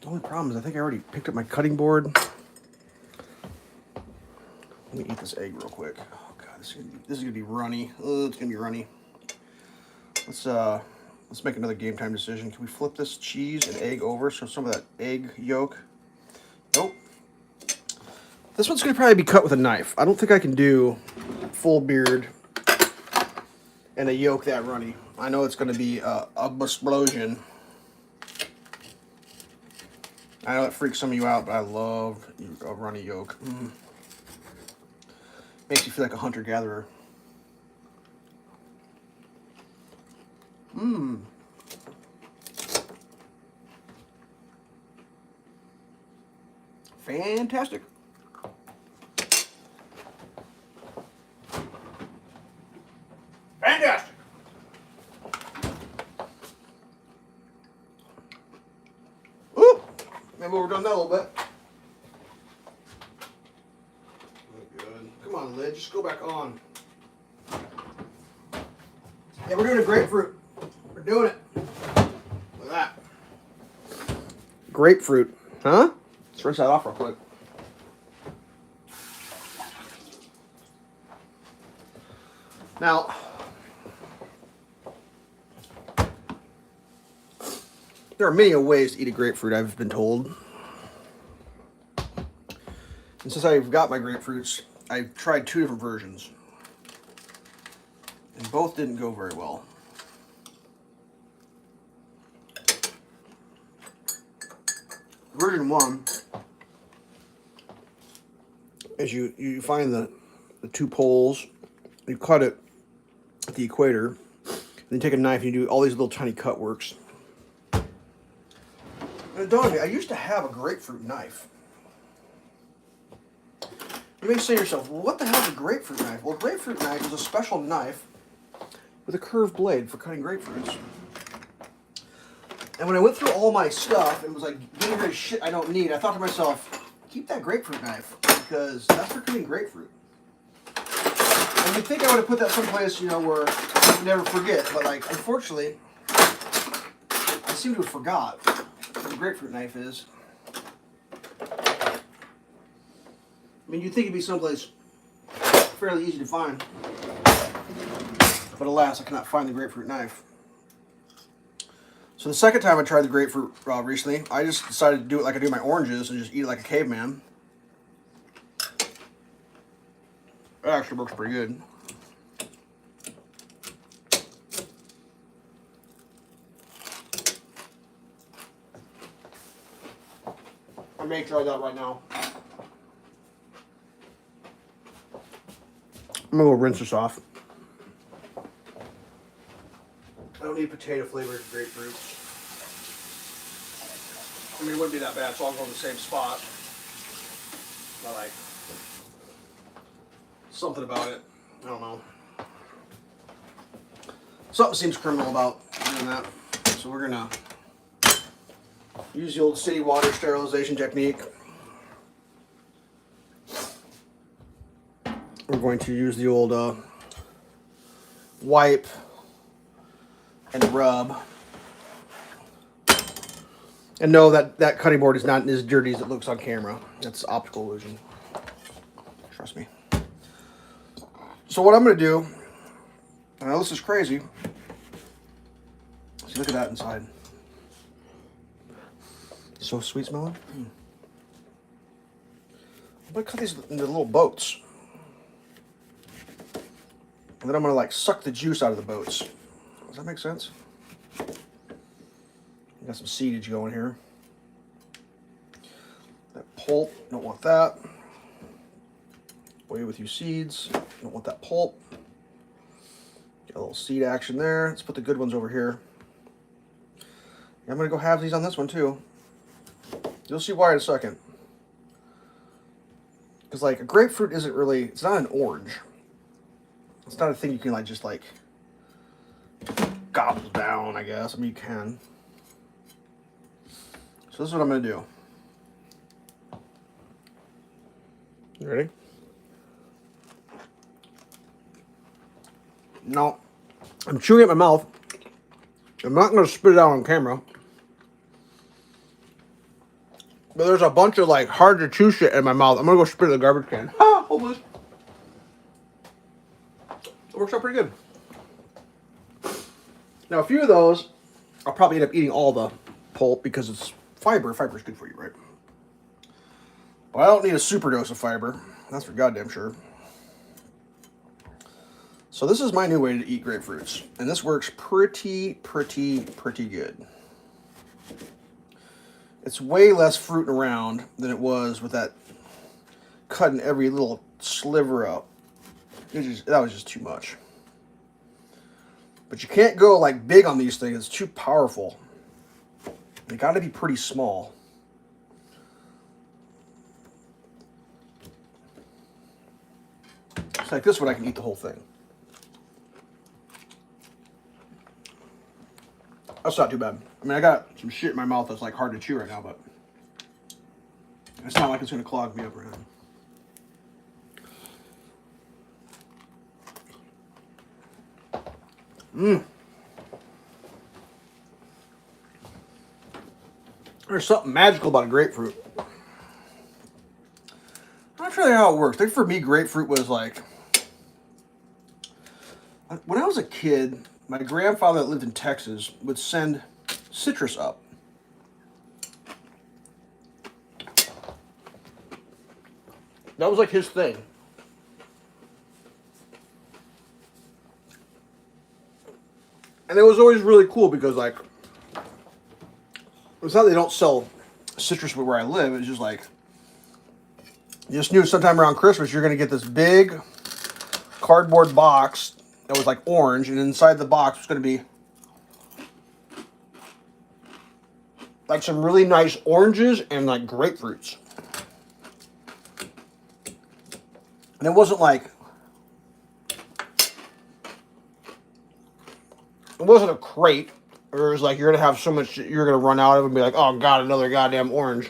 The only problem is I think I already picked up my cutting board. Let me eat this egg real quick. Oh God, this is gonna be runny. Oh, it's gonna be runny. Let's make another game time decision. Can we flip this cheese and egg over so some of that egg yolk? Nope. This one's gonna probably be cut with a knife. I don't think I can do full beard and a yolk that runny. I know it's gonna be a explosion. I know that freaks some of you out, but I love a runny yolk. Makes you feel like a hunter-gatherer. Fantastic. Fantastic. I've overdone that a little bit. Good. Come on, lid. Just go back on. Yeah, we're doing a grapefruit. We're doing it. Look at that. Grapefruit. Huh? Let's rinse that off real quick. Now, there are many ways to eat a grapefruit, I've been told. And since I've got my grapefruits, I've tried 2 different versions. And both didn't go very well. Version 1 is you find the 2 poles, you cut it at the equator, and then take a knife and you do all these little tiny cut works. And it dawned on me, I used to have a grapefruit knife. You may say to yourself, well, what the hell is a grapefruit knife? Well, a grapefruit knife is a special knife with a curved blade for cutting grapefruits. And when I went through all my stuff and was like getting rid of shit I don't need, I thought to myself, keep that grapefruit knife because that's for cutting grapefruit. And you'd think I would have put that someplace, where I would never forget, but like, unfortunately, I seem to have forgot what a grapefruit knife is. I mean, you'd think it'd be someplace fairly easy to find, but alas, I cannot find the grapefruit knife. So the second time I tried the grapefruit recently, I just decided to do it like I do my oranges and just eat it like a caveman. It actually works pretty good. I may try that right now. I'm gonna go rinse this off. I don't need potato flavored grapefruit. I mean, it wouldn't be that bad, so I'll go in the same spot. But like, something about it, I don't know. Something seems criminal about doing that. So we're gonna use the old city water sterilization technique. We're going to use the old wipe and rub. And no, that cutting board is not as dirty as it looks on camera. That's optical illusion. Trust me. So what I'm going to do, I know this is crazy. See, look at that inside. So sweet smelling. I'm going to cut these into little boats. And then I'm going to like suck the juice out of the boats. Does that make sense? Got some seedage going here. That pulp, don't want that. Away with you seeds, don't want that pulp. Got a little seed action there. Let's put the good ones over here. I'm gonna go have these on this one too. You'll see why in a second. Because like a grapefruit isn't really, it's not an orange. It's not a thing you can like just like gobble down, I guess. I mean, you can. So this is what I'm going to do. You ready? No. I'm chewing it in my mouth. I'm not going to spit it out on camera. But there's a bunch of like hard to chew shit in my mouth. I'm going to go spit it in the garbage can. Ha! Almost. It works out pretty good. Now a few of those, I'll probably end up eating all the pulp because it's fiber. Fiber is good for you, right? But I don't need a super dose of fiber. That's for goddamn sure. So this is my new way to eat grapefruits. And this works pretty good. It's way less fruiting around than it was with that cutting every little sliver up. That was just too much. But you can't go like big on these things. It's too powerful. They got to be pretty small. It's like this one, I can eat the whole thing. That's not too bad. I mean, I got some shit in my mouth that's like hard to chew right now, but It's not like it's going to clog me up or anything. There's something magical about a grapefruit. I'm not sure how it works. I think for me, grapefruit was like... When I was a kid, my grandfather that lived in Texas would send citrus up. That was like his thing. And it was always really cool because, like, it's not that they don't sell citrus where I live. It's just like, you just knew sometime around Christmas you're going to get this big cardboard box that was like orange, and inside the box was going to be like some really nice oranges and like grapefruits. And it wasn't like, it wasn't a crate, or it was like you're going to have so much you're going to run out of and be like, oh god, another goddamn orange.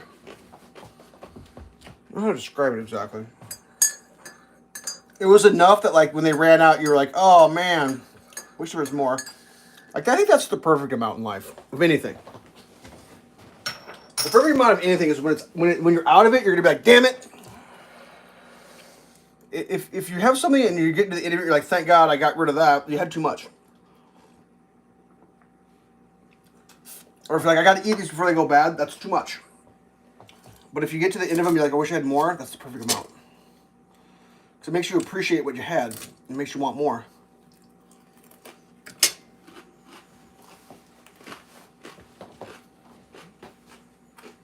I don't know how to describe it exactly. It was enough that like when they ran out, you were like, oh man, wish there was more. Like, I think that's the perfect amount in life of anything. The perfect amount of anything is when you're out of it, you're gonna be like, damn it. If you have something and you get to the end of it, you're like, thank God I got rid of that. You had too much. Or if you're like, I gotta eat these before they go bad, that's too much. But if you get to the end of them, you're like, I wish I had more, that's the perfect amount. Because it makes you appreciate what you had. It makes you want more.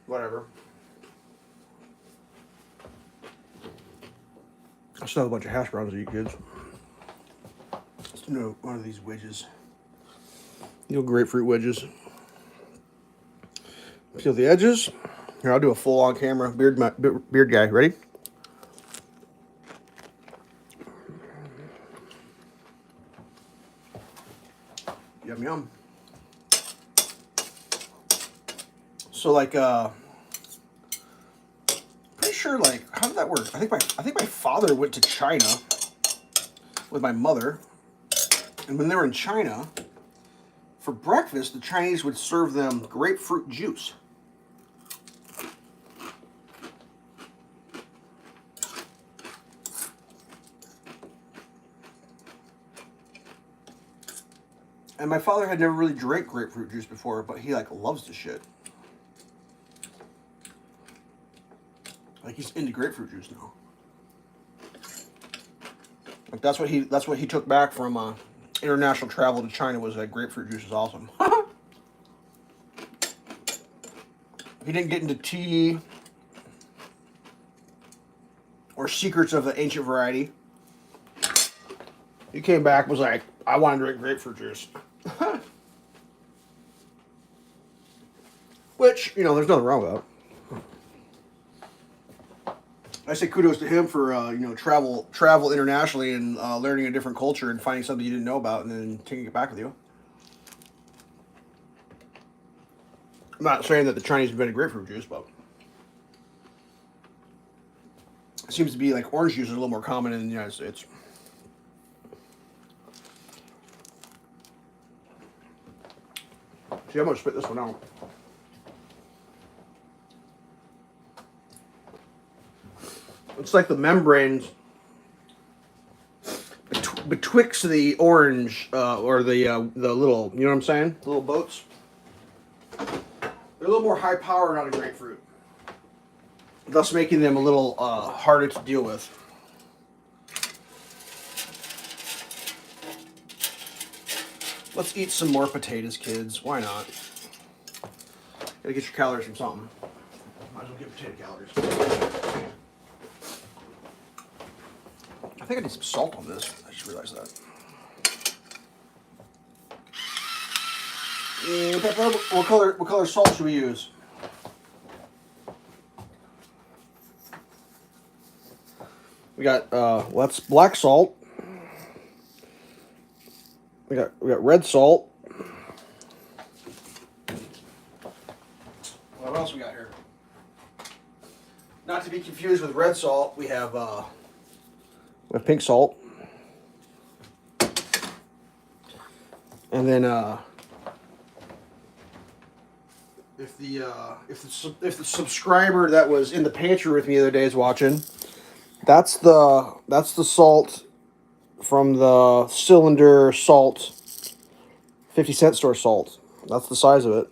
Whatever. I still have a bunch of hash browns to eat, kids. Let's do one of these wedges. Little grapefruit wedges. Peel the edges. Here, I'll do a full on camera beard guy. Ready? Yum yum. So like pretty sure like how did that work? I think my father went to China with my mother, and when they were in China for breakfast, the Chinese would serve them grapefruit juice. And my father had never really drank grapefruit juice before, but he like loves the shit. Like he's into grapefruit juice now. Like that's what he took back from international travel to China, was that grapefruit juice is awesome. He didn't get into tea or secrets of the ancient variety. He came back and was like, I want to drink grapefruit juice. Which, you know, there's nothing wrong with that. I say kudos to him for, you know, travel internationally and learning a different culture and finding something you didn't know about and then taking it back with you. I'm not saying that the Chinese invented grapefruit juice, but it seems to be like orange juice is a little more common in the United States. See, I'm going to spit this one out. It's like the membranes betwixt the orange or the little, you know what I'm saying? The little boats. They're a little more high powered on a grapefruit, thus making them a little harder to deal with. Let's eat some more potatoes, kids. Why not? Gotta get your calories from something. Might as well get potato calories. I think I need some salt on this. I just realized that. Pepper, what color salt should we use? We got well, that's black salt. We got red salt. What else we got here? Not to be confused with red salt, we have pink salt. And then if the subscriber that was in the pantry with me the other day is watching, that's the salt from the cylinder salt, 50-cent store salt. That's the size of it.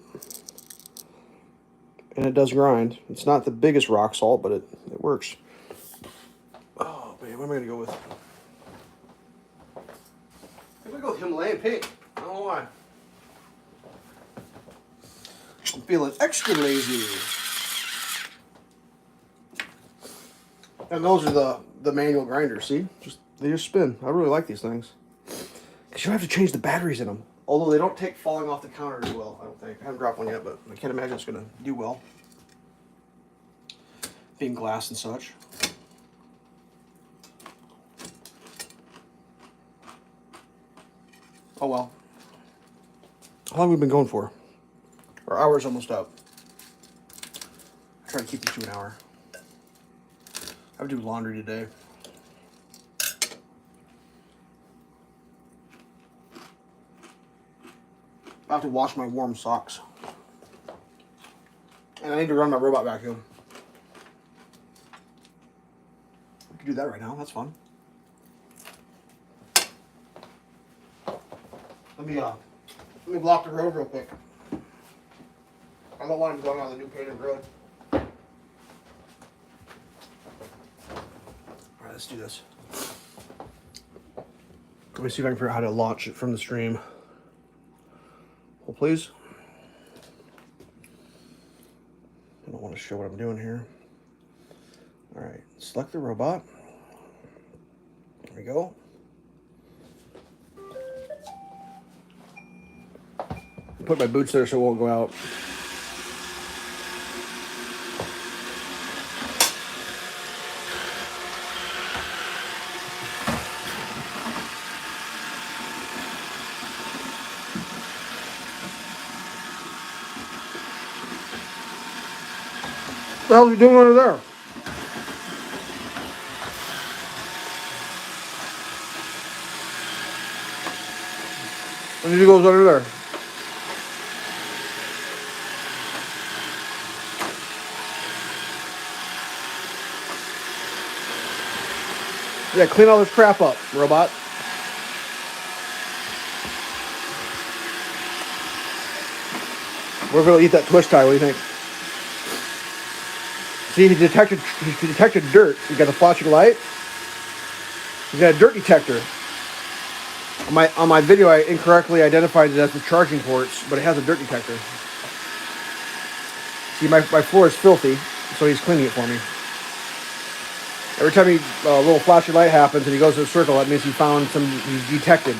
And it does grind. It's not the biggest rock salt, but it works. Oh man, what am I gonna go with? I'm gonna go with Himalayan pink. I don't know why. I'm feeling extra lazy. And those are the manual grinders, see? They just spin. I really like these things. Because you don't have to change the batteries in them. Although they don't take falling off the counter as well, I don't think. I haven't dropped one yet, but I can't imagine it's going to do well. Being glass and such. Oh well. How long have we been going for? Our hour's almost up. I try to keep it to an hour. I have to do laundry today. I have to wash my warm socks. And I need to run my robot vacuum. I can do that right now. That's fun. Let me block the road real quick. I don't want him going on the new paved road. Alright, let's do this. Let me see if I can figure out how to launch it from the stream. Hold please. I don't want to show what I'm doing here. Alright, select the robot. There we go. Put my boots there so it won't go out. What the hell are you doing under there? And he goes under there. Yeah, clean all this crap up, robot. We're gonna eat that twist tie. What do you think? See, he detected dirt. You got the flashing light. He's got a dirt detector. On my video, I incorrectly identified it as the charging ports, but it has a dirt detector. See, my floor is filthy, so he's cleaning it for me. Every time a little flashing light happens and he goes to a circle, that means he's detected.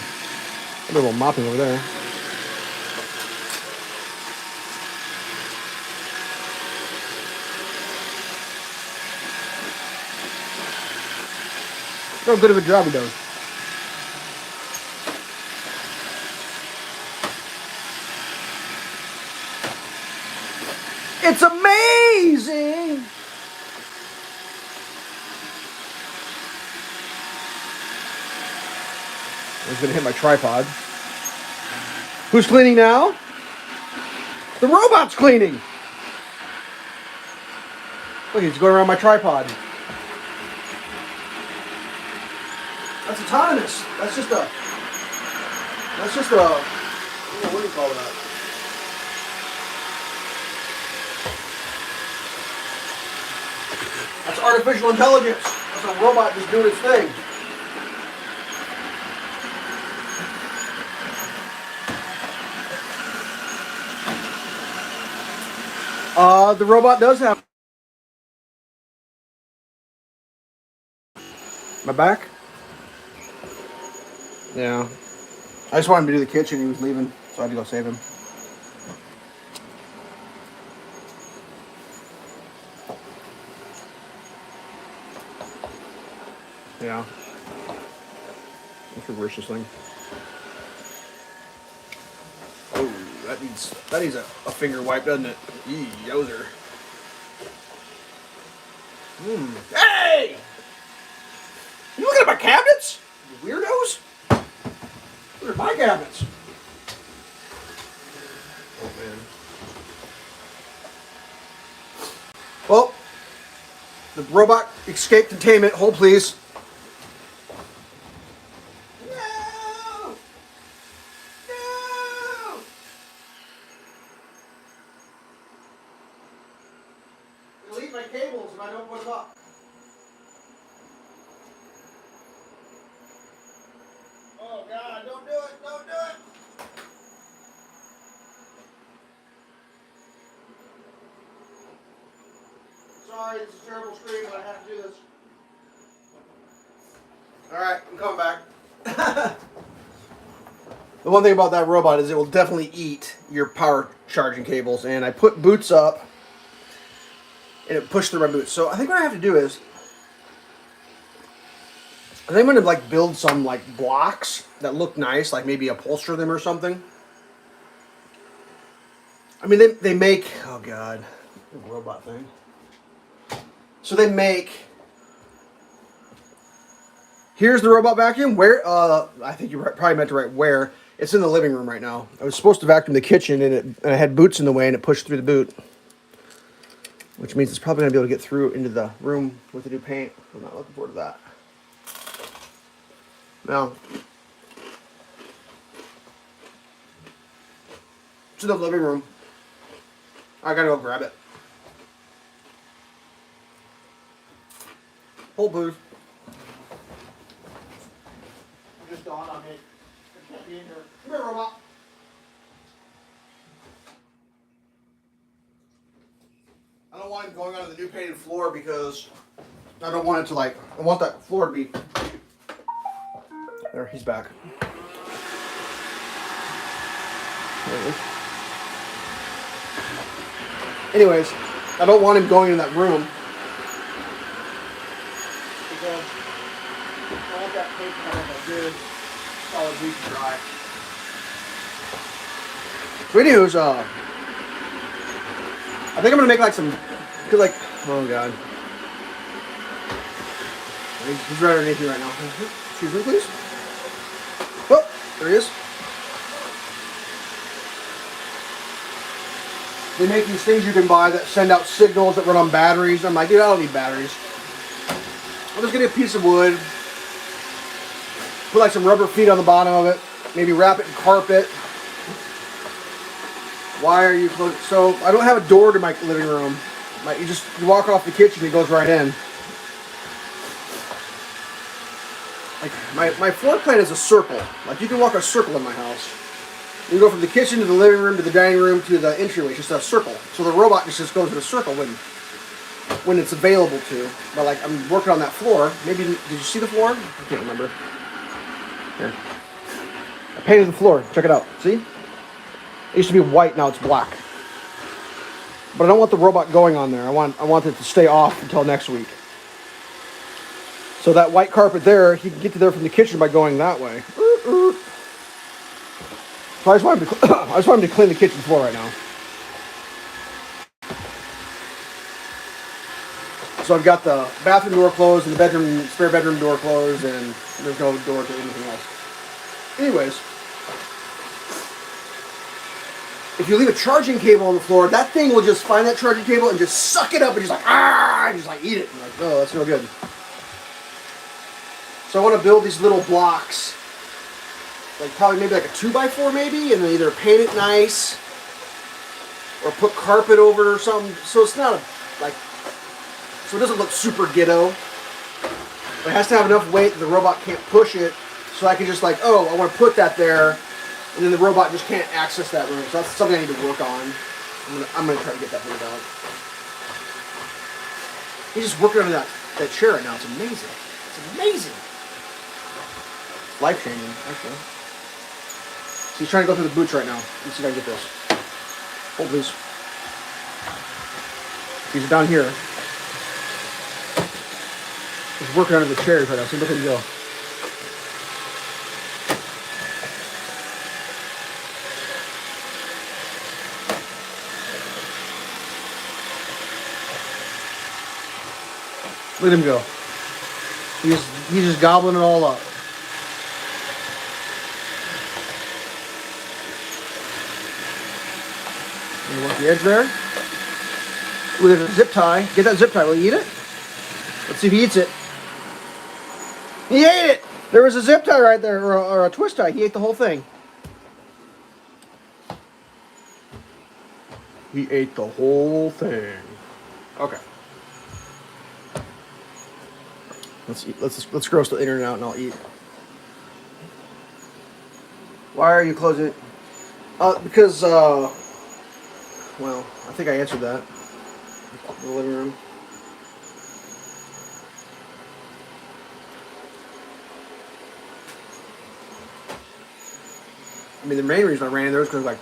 A little mopping over there. Look how good of a job he does. It's amazing! I was gonna hit my tripod. Who's cleaning now? The robot's cleaning! Look, he's going around my tripod. That's autonomous. That's just a, what do you call that? That's artificial intelligence. That's a robot just doing its thing. The robot does have my back. Yeah. I just wanted him to do the kitchen. He was leaving, so I had to go save him. Yeah. Let's reverse this thing. Oh, that needs a finger wipe, doesn't it? Yee, yowzer. Hey! You looking at my cabinets? You weirdos? Look at my cabinets. Oh, man. Well, the robot escape containment. Hold, please. No! No! Delete my cables if I don't put them up. Oh, God, don't do it. Don't do it. Sorry, this is a terrible screen, but I have to do this. Alright, I'm coming back. The one thing about that robot is it will definitely eat your power charging cables. And I put boots up, and it pushed through my boots. So I think what I have to do is, I think I'm going to like build some like blocks that look nice, like maybe upholster them or something. I mean, they make, oh God, robot thing. So they make, here's the robot vacuum. Where, I think you probably meant to write where. It's in the living room right now. I was supposed to vacuum the kitchen, and I had boots in the way, and it pushed through the boot. Which means it's probably going to be able to get through into the room with the new paint. I'm not looking forward to that. Now, to the living room. I gotta go grab it. Hold, booth. It just dawned on me. I can't be in here. Come here, robot. I don't want it going onto the new painted floor because I don't want it to like, I want that floor to be. There, he's back. There he is. Anyways, I don't want him going in that room because I want that paint to have a good solid week to dry. So anyways, I think I'm gonna make like some, cause like, oh God, he's right underneath me right now. Excuse me, please. Oh, there he is. They make these things you can buy that send out signals that run on batteries. I'm like, dude, I don't need batteries. I'm just gonna get a piece of wood, put like some rubber feet on the bottom of it, maybe wrap it in carpet. Why are you closing? So I don't have a door to my living room. Like you walk off the kitchen, it goes right in. Like my floor plan is a circle. Like you can walk a circle in my house. You go from the kitchen to the living room to the dining room to the entryway. It's just a circle. So the robot just goes in a circle when it's available to. But like I'm working on that floor. Maybe did you see the floor? I can't remember. Here. I painted the floor. Check it out. See? It used to be white, now it's black. But I don't want the robot going on there. I want it to stay off until next week. So that white carpet there, he can get to there from the kitchen by going that way. So I just want him to clean the kitchen floor right now. So I've got the bathroom door closed and the spare bedroom door closed, and there's no door to anything else. Anyways, if you leave a charging cable on the floor, that thing will just find that charging cable and just suck it up and just like, and just like eat it. And like, oh, that's no good. So I want to build these little blocks, like probably maybe like a 2x4 maybe, and then either paint it nice or put carpet over it or something. So it's not so it doesn't look super ghetto. But it has to have enough weight that the robot can't push it. So I can just like, oh, I want to put that there, and then the robot just can't access that room. So that's something I need to work on. I'm gonna try to get that figured out. He's just working on that chair right now. It's amazing. It's amazing. Life-changing, actually. So he's trying to go through the boots right now. Let's see if I can get this. Hold, please. He's down here. He's working under the chairs right now, so look at him go. Look at him go. He's just gobbling it all up. You want the edge there? Look at the zip tie. Get that zip tie. Will you eat it? Let's see if he eats it. He ate it! There was a zip tie right there, or a twist tie. He ate the whole thing. He ate the whole thing. Okay. Let's eat. Let's gross the internet out and I'll eat. Why are you closing it? Because well, I think I answered that. In the living room. I mean, the main reason I ran in there was because like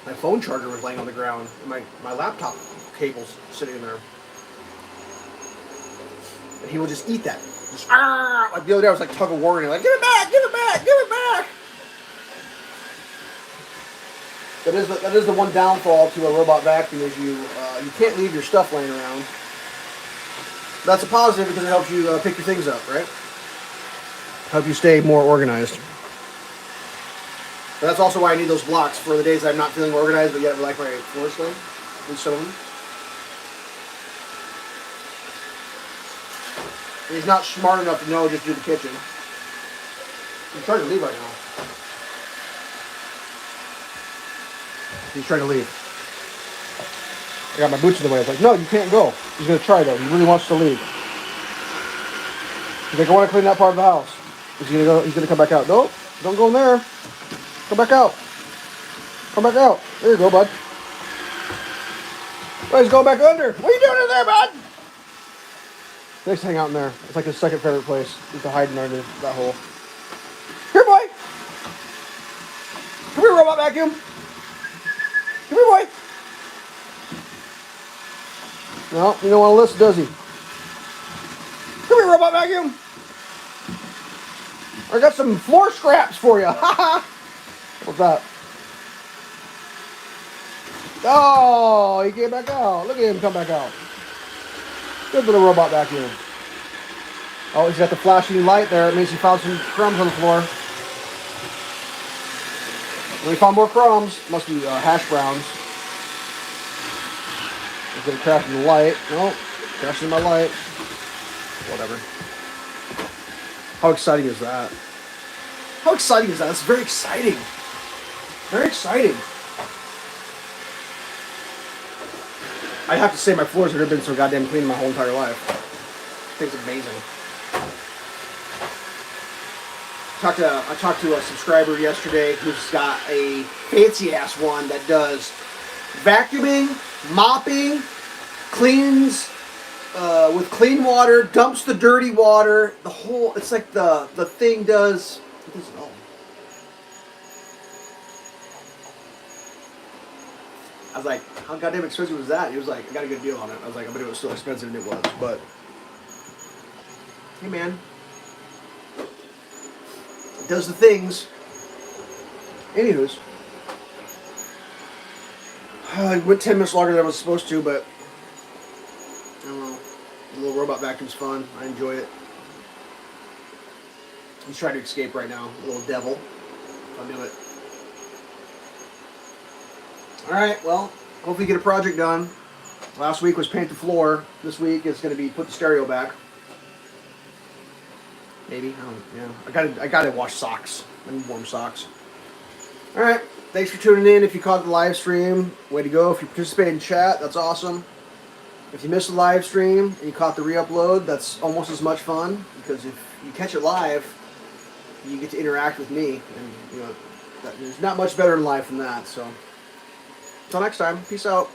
my phone charger was laying on the ground and my laptop cable's sitting in there. And he will just eat that. Just, like the other day I was like tug of war and like, give it back, give it back, give it back. That is the one downfall to a robot vacuum is you can't leave your stuff laying around. That's a positive because it helps you pick your things up, right? Help you stay more organized. But that's also why I need those blocks for the days I'm not feeling organized, but yet I like my floors clean. At least some of them. And he's not smart enough to know just do the kitchen. He's trying to leave right now. He's trying to leave. I got my boots in the way. I was like, no, you can't go. He's going to try though. He really wants to leave. He's like, I want to clean that part of the house. He's going to go. He's going to come back out. Nope, don't go in there. Come back out. Come back out. There you go, bud. Oh, he's going back under. What are you doing in there, bud? He likes to hang out in there. It's like his second favorite place. He's to hide under that hole. Here, boy. Come here, robot vacuum. Come here, boy. No, you don't want to listen, does he? Come here, robot vacuum. I got some floor scraps for you. Ha ha. What's that? Oh, he came back out. Look at him come back out. Good little robot vacuum. Oh, he's got the flashing light there. It means he found some crumbs on the floor. And we found more crumbs. Must be hash browns. He's going to crash in the light. Nope. Crashing my light. Whatever. How exciting is that? How exciting is that? That's very exciting. Very exciting. I'd have to say my floors have never been so goddamn clean in my whole entire life. It's amazing. I talked to a subscriber yesterday who's got a fancy ass one that does vacuuming, mopping, cleans with clean water, dumps the dirty water. The whole, it's like the thing does. What does it all? I was like, how goddamn expensive was that? He was like, I got a good deal on it. I was like, I bet it was still expensive than it was, but hey man, it does the things. Anywho's, I went 10 minutes longer than I was supposed to, but I don't know. The little robot vacuum's fun. I enjoy it. He's trying to escape right now, a little devil. I'll do it. Alright, well, hopefully get a project done. Last week was paint the floor. This week is going to be put the stereo back. Maybe. Yeah. I gotta wash socks. I need warm socks. Alright, thanks for tuning in. If you caught the live stream, way to go. If you participated in chat, that's awesome. If you missed the live stream and you caught the re-upload, that's almost as much fun. Because if you catch it live, you get to interact with me. And, you know, there's not much better in life than that, so. Until next time, peace out.